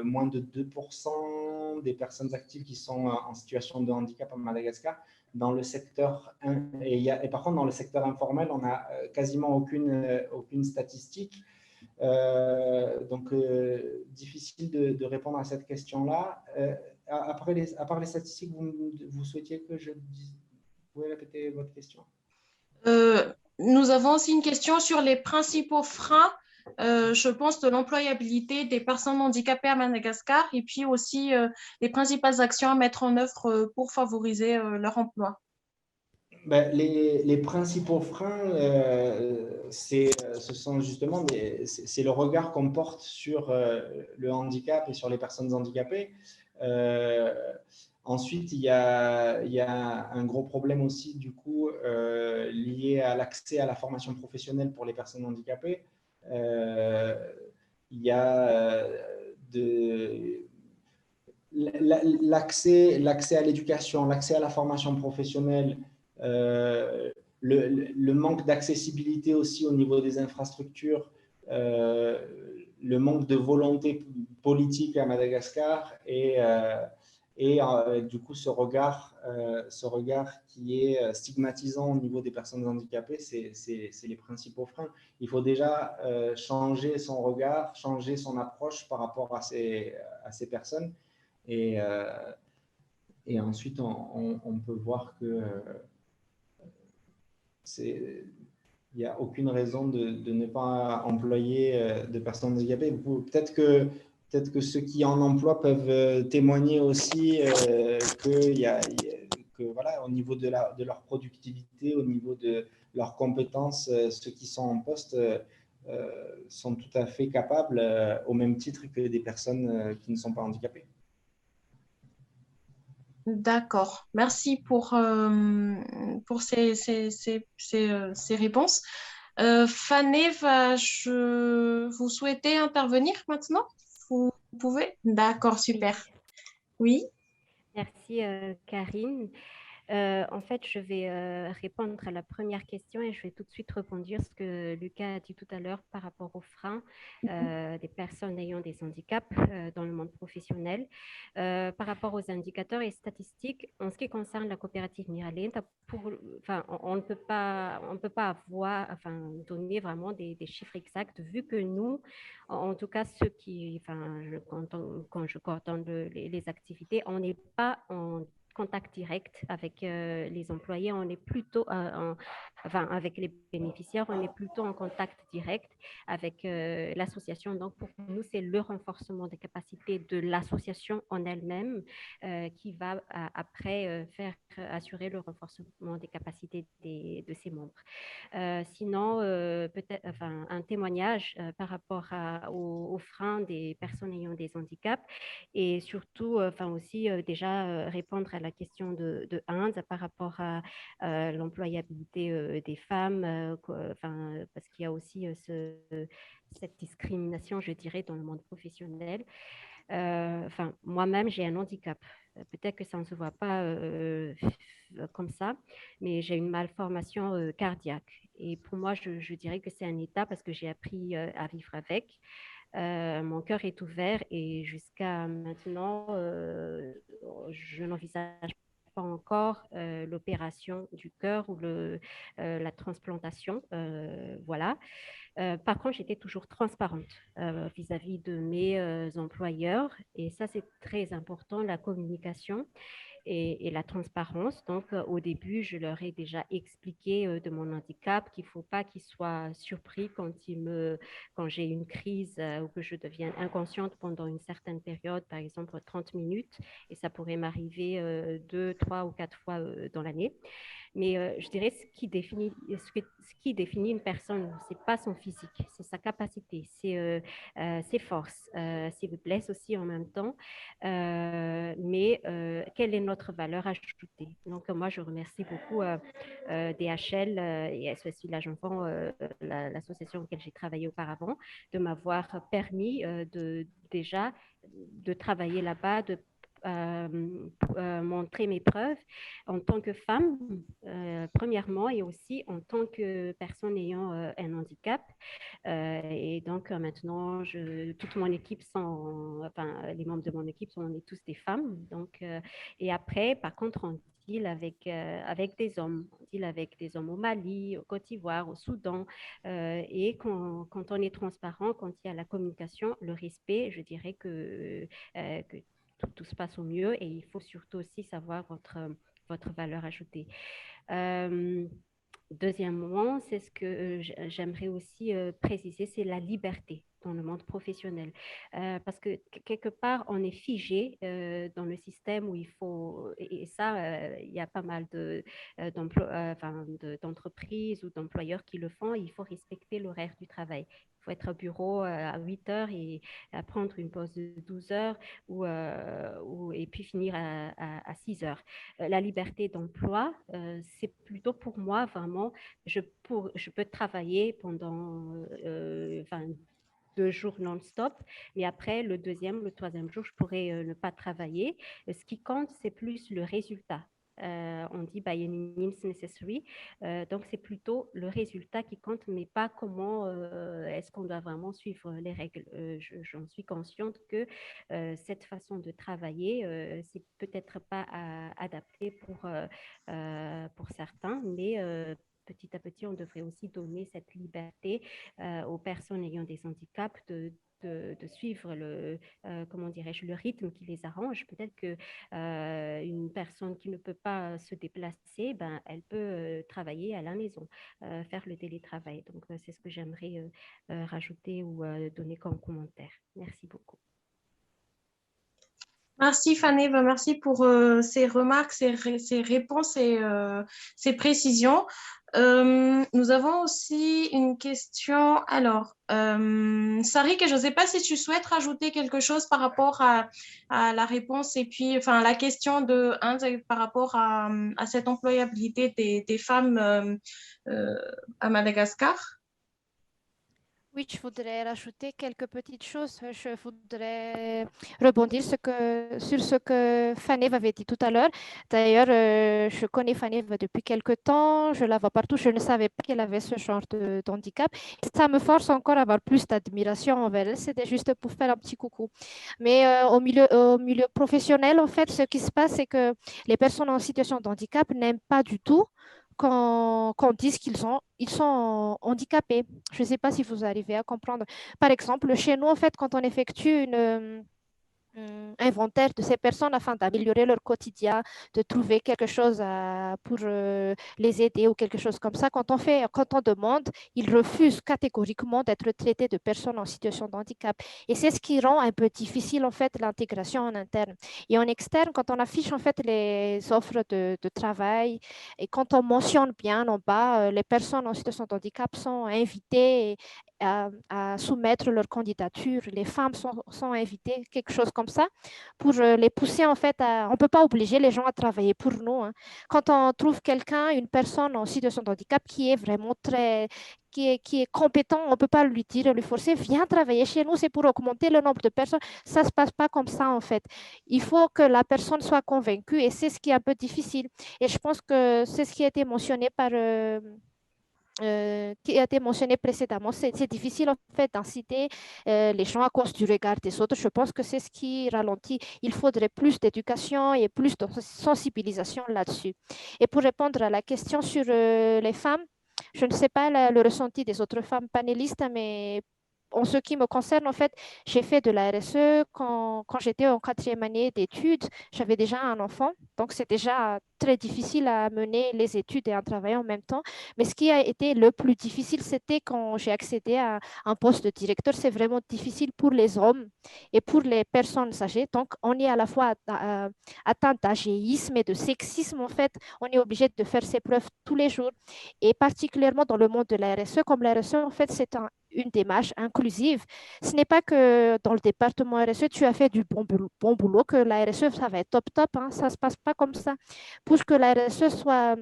moins de 2% des personnes actives qui sont en situation de handicap à Madagascar. Dans le secteur, et par contre, dans le secteur informel, on n'a quasiment aucune statistique. Donc, difficile de répondre à cette question-là. À part les statistiques, vous souhaitiez que je dise... Vous pouvez répéter votre question? Nous avons aussi une question sur les principaux freins, je pense, de l'employabilité des personnes handicapées à Madagascar et puis aussi les principales actions à mettre en œuvre pour favoriser leur emploi. Les principaux freins, ce sont justement c'est le regard qu'on porte sur le handicap et sur les personnes handicapées. Ensuite, il y a un gros problème aussi, du coup, lié à l'accès à la formation professionnelle pour les personnes handicapées. Il y a l'accès à l'éducation, l'accès à la formation professionnelle, le manque d'accessibilité aussi au niveau des infrastructures, le manque de volonté politique à Madagascar et Et du coup, ce regard qui est stigmatisant au niveau des personnes handicapées, c'est les principaux freins. Il faut déjà changer son regard, changer son approche par rapport à ces personnes. Et ensuite, on peut voir que il n'y a aucune raison de ne pas employer de personnes handicapées. Peut-être que ceux qui en emploient peuvent témoigner aussi que voilà, au niveau de leur productivité, au niveau de leurs compétences, ceux qui sont en poste sont tout à fait capables, au même titre que des personnes qui ne sont pas handicapées. D'accord. Merci pour ces réponses. Fanny, vous souhaitez intervenir maintenant? Vous pouvez? D'accord, super. Oui. Merci, Karine. En fait, je vais répondre à la première question et je vais tout de suite rebondir ce que Lucas a dit tout à l'heure par rapport aux freins des personnes ayant des handicaps dans le monde professionnel. Par rapport aux indicateurs et statistiques, en ce qui concerne la coopérative Miralent, on ne peut pas donner vraiment des chiffres exacts vu que nous, en tout cas ceux qui, quand je coordonne les activités, on n'est pas en contact direct avec les employés, on est plutôt avec les bénéficiaires, on est plutôt en contact direct avec l'association. Donc pour nous, c'est le renforcement des capacités de l'association en elle-même qui va après assurer le renforcement des capacités de ses membres. Sinon, peut-être un témoignage par rapport aux freins des personnes ayant des handicaps et surtout aussi déjà répondre à la question de Inde par rapport à l'employabilité des femmes, parce qu'il y a aussi cette discrimination, je dirais, dans le monde professionnel. Moi-même, j'ai un handicap. Peut-être que ça ne se voit pas comme ça, mais j'ai une malformation cardiaque. Et pour moi, je dirais que c'est un état parce que j'ai appris à vivre avec. Mon cœur est ouvert et jusqu'à maintenant, je n'envisage pas encore l'opération du cœur ou la transplantation. Voilà. Par contre, j'étais toujours transparente vis-à-vis de mes employeurs et ça, c'est très important, la communication et la transparence. Donc, au début, je leur ai déjà expliqué de mon handicap, qu'il ne faut pas qu'ils soient surpris quand j'ai une crise ou que je devienne inconsciente pendant une certaine période, par exemple 30 minutes, et ça pourrait m'arriver 2, 3 ou 4 fois dans l'année. Mais je dirais ce qui définit une personne, ce n'est pas son physique, c'est sa capacité, c'est ses forces, ses faiblesses aussi en même temps. Mais quelle est notre valeur ajoutée? Donc, moi, je remercie beaucoup DHL et SOS Village Enfant, l'association auquel j'ai travaillé auparavant, de m'avoir permis déjà de travailler là-bas, de montrer mes preuves en tant que femme, premièrement, et aussi en tant que personne ayant un handicap. Et donc, maintenant, toute mon équipe les membres de mon équipe on est tous des femmes. Donc, et après, par contre, on deal avec des hommes. On deal avec des hommes au Mali, au Côte d'Ivoire, au Soudan. Et quand on est transparent, quand il y a la communication, le respect, je dirais que tout se passe au mieux et il faut surtout aussi savoir votre valeur ajoutée. Deuxièmement, c'est ce que j'aimerais aussi préciser, c'est la liberté dans le monde professionnel. Parce que quelque part, on est figé dans le système où il faut, et ça, il y a pas mal d'entreprises ou d'employeurs qui le font, il faut respecter l'horaire du travail. Il faut être au bureau à 8 heures et prendre une pause de 12 heures et puis finir à 6 heures. La liberté d'emploi, c'est plutôt pour moi vraiment, je peux travailler pendant 2 jours non-stop, mais après, le troisième jour, je pourrais ne pas travailler. Ce qui compte, c'est plus le résultat. on dit by any means necessary. Donc, c'est plutôt le résultat qui compte, mais pas comment est-ce qu'on doit vraiment suivre les règles. J'en suis consciente que cette façon de travailler, c'est peut-être pas adapté pour certains, mais petit à petit, on devrait aussi donner cette liberté aux personnes ayant des handicaps de suivre comment dirais-je, le rythme qui les arrange. Peut-être que une personne qui ne peut pas se déplacer, ben, elle peut travailler à la maison, faire le télétravail. Donc, c'est ce que j'aimerais rajouter ou donner comme commentaire. Merci beaucoup. Merci Fanny, merci pour ces remarques, ces réponses et ces précisions. Nous avons aussi une question. Alors, Sarik, je ne sais pas si tu souhaites rajouter quelque chose par rapport à la réponse et puis, enfin, la question de par rapport à cette employabilité des femmes à Madagascar. Oui, je voudrais rajouter quelques petites choses. Je voudrais rebondir sur ce que Fanny avait dit tout à l'heure. D'ailleurs, je connais Fanny depuis quelque temps. Je la vois partout. Je ne savais pas qu'elle avait ce genre de handicap. Ça me force encore à avoir plus d'admiration envers elle. C'était juste pour faire un petit coucou. Mais au milieu professionnel, en fait, ce qui se passe, c'est que les personnes en situation de handicap n'aiment pas du tout qu'on dise ils sont handicapés. Je ne sais pas si vous arrivez à comprendre. Par exemple, chez nous, en fait, quand on effectue inventaire de ces personnes afin d'améliorer leur quotidien, de trouver quelque chose pour les aider ou quelque chose comme ça. Quand on demande, ils refusent catégoriquement d'être traités de personnes en situation de handicap. Et c'est ce qui rend un peu difficile en fait l'intégration en interne. Et en externe, quand on affiche en fait les offres de travail et quand on mentionne bien en bas, les personnes en situation de handicap sont invitées à soumettre leur candidature. Les femmes sont invitées, quelque chose comme ça, pour les pousser en fait on ne peut pas obliger les gens à travailler pour nous. Hein. Quand on trouve quelqu'un, une personne en situation de handicap qui est vraiment qui est compétent, on ne peut pas lui dire, lui forcer, viens travailler chez nous, c'est pour augmenter le nombre de personnes. Ça ne se passe pas comme ça en fait. Il faut que la personne soit convaincue et c'est ce qui est un peu difficile. Et je pense que c'est ce qui a été mentionné qui a été mentionné précédemment. C'est difficile en fait d'inciter les gens à cause du regard des autres. Je pense que c'est ce qui ralentit. Il faudrait plus d'éducation et plus de sensibilisation là-dessus. Et pour répondre à la question sur les femmes, je ne sais pas le ressenti des autres femmes panélistes, mais en ce qui me concerne, en fait, j'ai fait de la RSE quand j'étais en 4e année d'études. J'avais déjà un enfant, donc c'est déjà très difficile à mener les études et à travailler en même temps. Mais ce qui a été le plus difficile, c'était quand j'ai accédé à un poste de directeur. C'est vraiment difficile pour les hommes et pour les personnes âgées. Donc, on est à la fois atteint d'agéisme et de sexisme. En fait, on est obligé de faire ses preuves tous les jours. Et particulièrement dans le monde de la RSE, comme la RSE, en fait, c'est une démarche inclusive. Ce n'est pas que dans le département RSE, tu as fait du bon boulot, que la RSE, ça va être top. Hein. Ça ne se passe pas comme ça. Pour que la RSE soit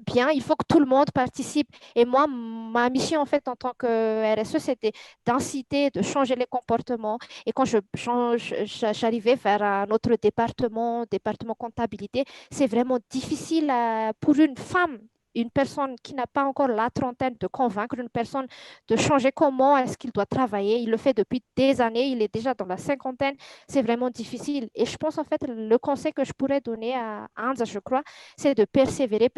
bien, il faut que tout le monde participe. Et moi, ma mission, en fait, en tant que RSE, c'était d'inciter, de changer les comportements. Et quand j'arrivais vers un autre département comptabilité, c'est vraiment difficile pour une femme, une personne qui n'a pas encore la trentaine, de convaincre une personne de changer comment est-ce qu'il doit travailler. Il le fait depuis des années, il est déjà dans la cinquantaine. C'est vraiment difficile. Et je pense, en fait, le conseil que je pourrais donner à Hans, je crois, c'est de persévérer.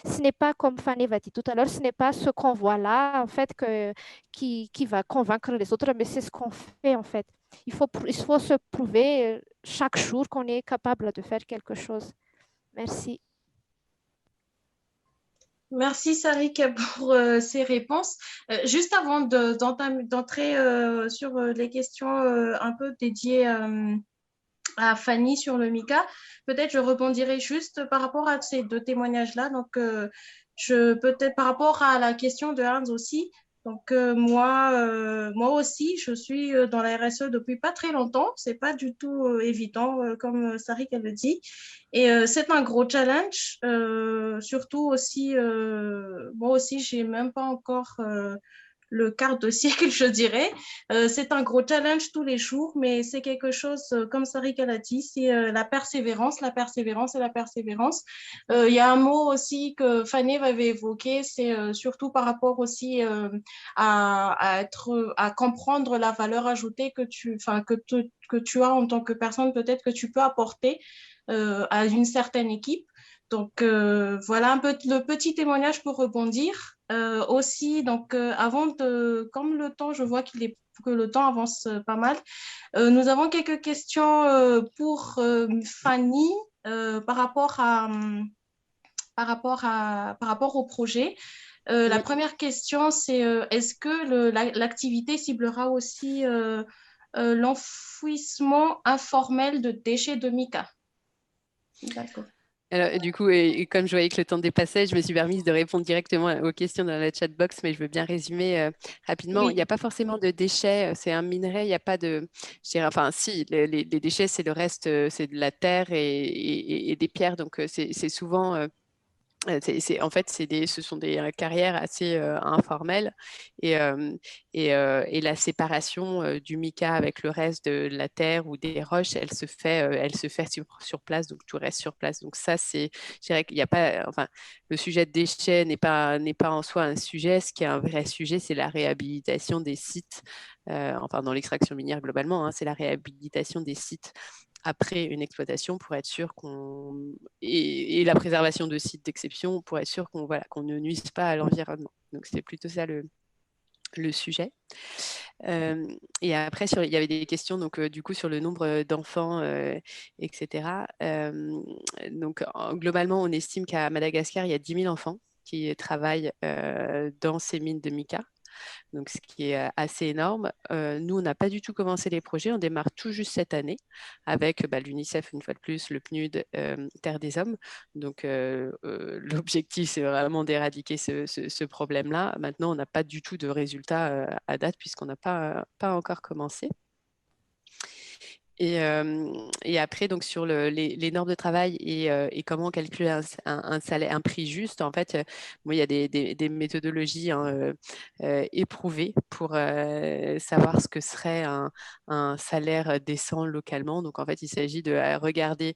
Ce n'est pas, comme Fanny va dire tout à l'heure, ce n'est pas ce qu'on voit là, en fait, qui va convaincre les autres, mais c'est ce qu'on fait, en fait. Il faut se prouver chaque jour qu'on est capable de faire quelque chose. Merci. Merci Sarik pour ces réponses. Juste avant d'entrer sur les questions un peu dédiées à Fanny sur le MICA, peut-être je rebondirai juste par rapport à ces deux témoignages-là. Donc, peut-être par rapport à la question de Hans aussi. Donc, moi aussi, je suis dans la RSE depuis pas très longtemps. C'est pas du tout évident, comme Sarik elle le dit. Et c'est un gros challenge. Surtout aussi, moi aussi, j'ai même pas encore le quart de siècle, je dirais. C'est un gros challenge tous les jours, mais c'est quelque chose, comme Sarika l'a dit, c'est la persévérance, la persévérance et la persévérance. Il y a un mot aussi que Fanny avait évoqué, c'est surtout par rapport aussi à comprendre la valeur ajoutée que tu as en tant que personne, peut-être que tu peux apporter à une certaine équipe. Donc, voilà un peu le petit témoignage pour rebondir. Aussi, donc, comme le temps, je vois que le temps avance pas mal, nous avons quelques questions pour Fanny par rapport au projet. La première question, c'est est-ce que l'activité ciblera aussi l'enfouissement informel de déchets de mica? D'accord. Alors, du coup, et comme je voyais que le temps dépassait, je me suis permise de répondre directement aux questions dans la chatbox, mais je veux bien résumer rapidement. Oui. Il n'y a pas forcément de déchets, c'est un minerai, il n'y a pas de... Je dirais, enfin, si, les déchets, c'est le reste, c'est de la terre et des pierres, donc c'est souvent... en fait, ce sont des carrières assez informelles et la séparation du mica avec le reste de la terre ou des roches, elle se fait sur place, donc tout reste sur place. Donc ça, je dirais qu'il n'y a pas, enfin, le sujet de déchets n'est pas en soi un sujet. Ce qui est un vrai sujet, c'est la réhabilitation des sites, enfin dans l'extraction minière globalement, hein, c'est la réhabilitation des sites après une exploitation pour être sûr et la préservation de sites d'exception pour être sûr qu'on ne nuise pas à l'environnement. Donc c'est plutôt ça le sujet. Et après, il y avait des questions donc, du coup sur le nombre d'enfants, etc. Donc globalement, on estime qu'à Madagascar, il y a 10 000 enfants qui travaillent dans ces mines de mica. Donc, ce qui est assez énorme. Nous, on n'a pas du tout commencé les projets, on démarre tout juste cette année avec l'UNICEF, une fois de plus, le PNUD, Terre des Hommes. Donc, l'objectif, c'est vraiment d'éradiquer ce problème-là. Maintenant, on n'a pas du tout de résultats à date puisqu'on n'a pas encore commencé. Et après, donc sur les normes de travail et comment calculer un salaire, un prix juste, en fait, il y a des méthodologies éprouvées pour savoir ce que serait un salaire décent localement. Donc, en fait, il s'agit de regarder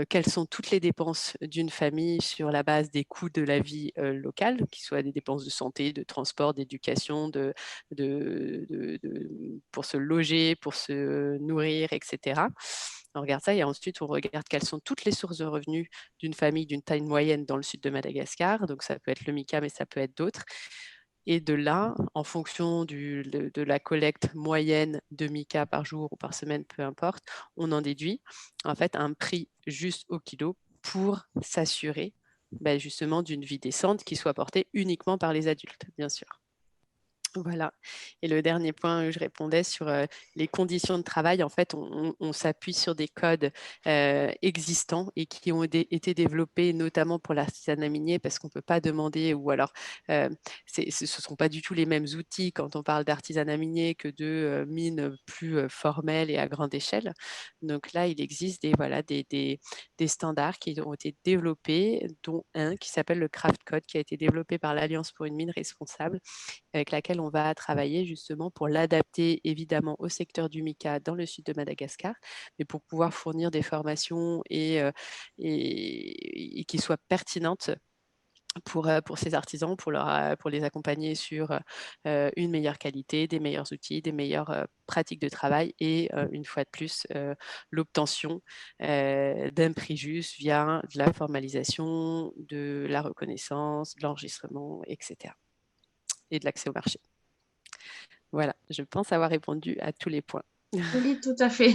quelles sont toutes les dépenses d'une famille sur la base des coûts de la vie locale, qui soient des dépenses de santé, de transport, d'éducation, pour se loger, pour se nourrir, etc. On regarde ça et ensuite on regarde quelles sont toutes les sources de revenus d'une famille d'une taille moyenne dans le sud de Madagascar. Donc ça peut être le mica, mais ça peut être d'autres. Et de là, en fonction de la collecte moyenne de mica par jour ou par semaine, peu importe, on en déduit en fait un prix juste au kilo pour s'assurer justement d'une vie décente qui soit portée uniquement par les adultes, bien sûr. Voilà. Et le dernier point, je répondais sur les conditions de travail. En fait, on s'appuie sur des codes existants et qui ont été développés notamment pour l'artisanat minier parce qu'on ne peut pas demander, ou alors ce ne sont pas du tout les mêmes outils quand on parle d'artisanat minier que de mines plus formelles et à grande échelle. Donc là, il existe des standards qui ont été développés, dont un qui s'appelle le Craft Code, qui a été développé par l'Alliance pour une mine responsable, avec laquelle on va travailler justement pour l'adapter évidemment au secteur du mica dans le sud de Madagascar, mais pour pouvoir fournir des formations et qui soient pertinentes pour ces artisans, pour les accompagner sur une meilleure qualité, des meilleurs outils, des meilleures pratiques de travail et une fois de plus, l'obtention d'un prix juste via de la formalisation, de la reconnaissance, de l'enregistrement, etc. et de l'accès au marché. Voilà, je pense avoir répondu à tous les points. Oui, tout à fait.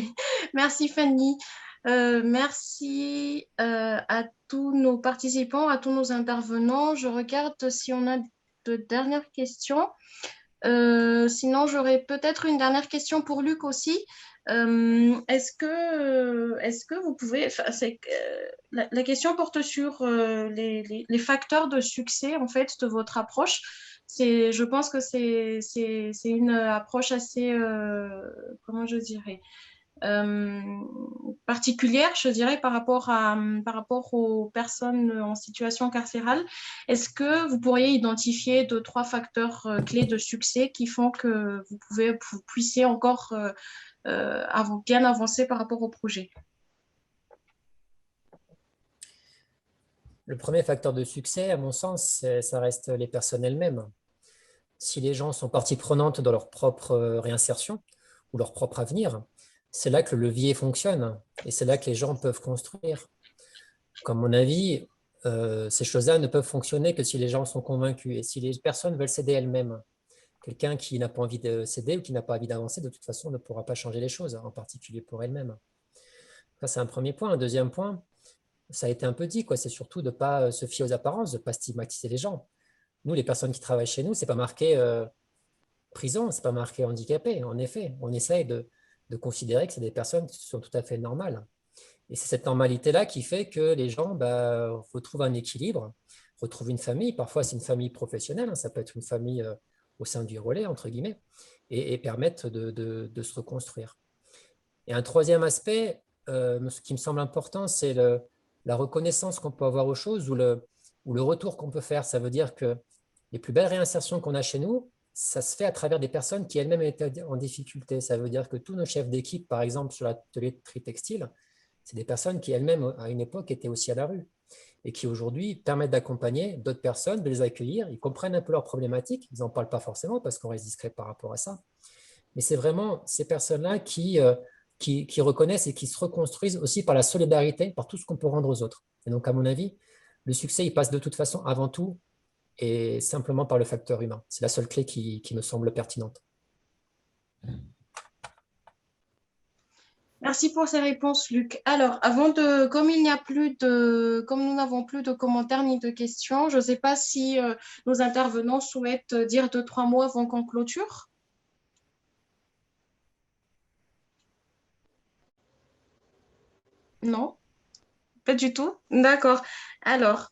Merci Fanny. Merci à tous nos participants, à tous nos intervenants. Je regarde si on a de dernières questions. Sinon, j'aurais peut-être une dernière question pour Luc aussi. Est-ce que vous pouvez... la question porte sur les facteurs de succès en fait de votre approche. Je pense que c'est une approche assez, comment je dirais, particulière, je dirais, par rapport aux personnes en situation carcérale. Est-ce que vous pourriez identifier 2-3 facteurs clés de succès qui font que vous puissiez encore bien avancer par rapport au projet? Le premier facteur de succès, à mon sens, ça reste les personnes elles-mêmes. Si les gens sont partie prenante dans leur propre réinsertion ou leur propre avenir, c'est là que le levier fonctionne et c'est là que les gens peuvent construire. Comme mon avis, ces choses-là ne peuvent fonctionner que si les gens sont convaincus et si les personnes veulent s'aider elles-mêmes. Quelqu'un qui n'a pas envie de s'aider ou qui n'a pas envie d'avancer, de toute façon, ne pourra pas changer les choses, en particulier pour elle-même. Ça, c'est un premier point. Un deuxième point, ça a été un peu dit, c'est surtout de ne pas se fier aux apparences, de ne pas stigmatiser les gens. Nous, les personnes qui travaillent chez nous, ce n'est pas marqué prison, ce n'est pas marqué handicapé. En effet, on essaye de considérer que c'est des personnes qui sont tout à fait normales. Et c'est cette normalité-là qui fait que les gens retrouvent un équilibre, retrouvent une famille. Parfois, c'est une famille professionnelle, ça peut être une famille au sein du relais, entre guillemets, et permettent de se reconstruire. Et un troisième aspect, ce qui me semble important, c'est la reconnaissance qu'on peut avoir aux choses ou le retour qu'on peut faire. Ça veut dire que les plus belles réinsertions qu'on a chez nous, ça se fait à travers des personnes qui elles-mêmes étaient en difficulté. Ça veut dire que tous nos chefs d'équipe, par exemple, sur l'atelier de tri textile, c'est des personnes qui elles-mêmes, à une époque, étaient aussi à la rue et qui aujourd'hui permettent d'accompagner d'autres personnes, de les accueillir. Ils comprennent un peu leurs problématiques. Ils n'en parlent pas forcément parce qu'on reste discret par rapport à ça. Mais c'est vraiment ces personnes-là qui reconnaissent et qui se reconstruisent aussi par la solidarité, par tout ce qu'on peut rendre aux autres. Et donc, à mon avis, le succès, il passe de toute façon avant tout et simplement par le facteur humain. C'est la seule clé qui me semble pertinente. Merci pour ces réponses, Luc. Alors, comme nous n'avons plus de commentaires ni de questions, je ne sais pas si nos intervenants souhaitent dire 2-3 mots avant qu'on clôture. Non? Pas du tout? D'accord. Alors,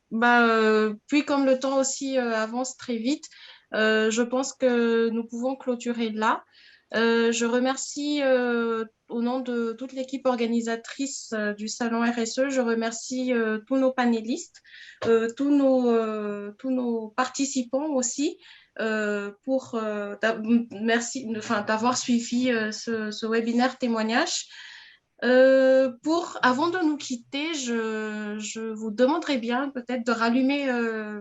puis comme le temps aussi avance très vite, je pense que nous pouvons clôturer là. Je remercie au nom de toute l'équipe organisatrice du Salon RSE, je remercie tous nos panélistes, tous nos participants aussi. Merci d'avoir suivi ce webinaire témoignage. Avant de nous quitter, je vous demanderai bien peut-être de rallumer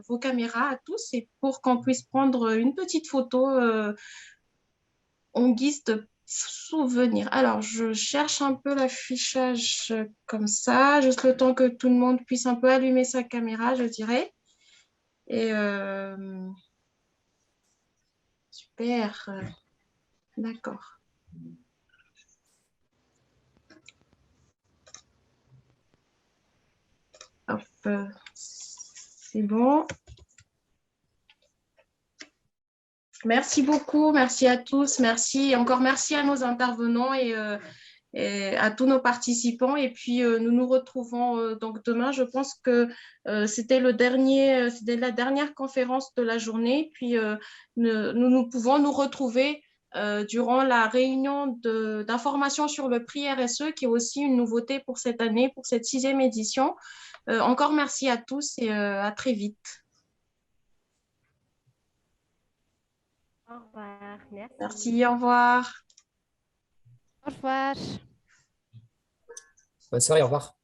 vos caméras à tous et pour qu'on puisse prendre une petite photo en guise de souvenir. Alors, je cherche un peu l'affichage comme ça, juste le temps que tout le monde puisse un peu allumer sa caméra, je dirais. Et super, d'accord. Hop, c'est bon. Merci beaucoup, merci à tous, encore merci à nos intervenants et à tous nos participants. Et puis, nous nous retrouvons donc demain. Je pense que c'était la dernière conférence de la journée. Puis, nous pouvons nous retrouver durant la réunion d'information sur le prix RSE, qui est aussi une nouveauté pour cette année, pour cette 6e édition. Encore merci à tous et à très vite. Au revoir. Merci. Merci, au revoir. Au revoir. Bonne soirée, au revoir.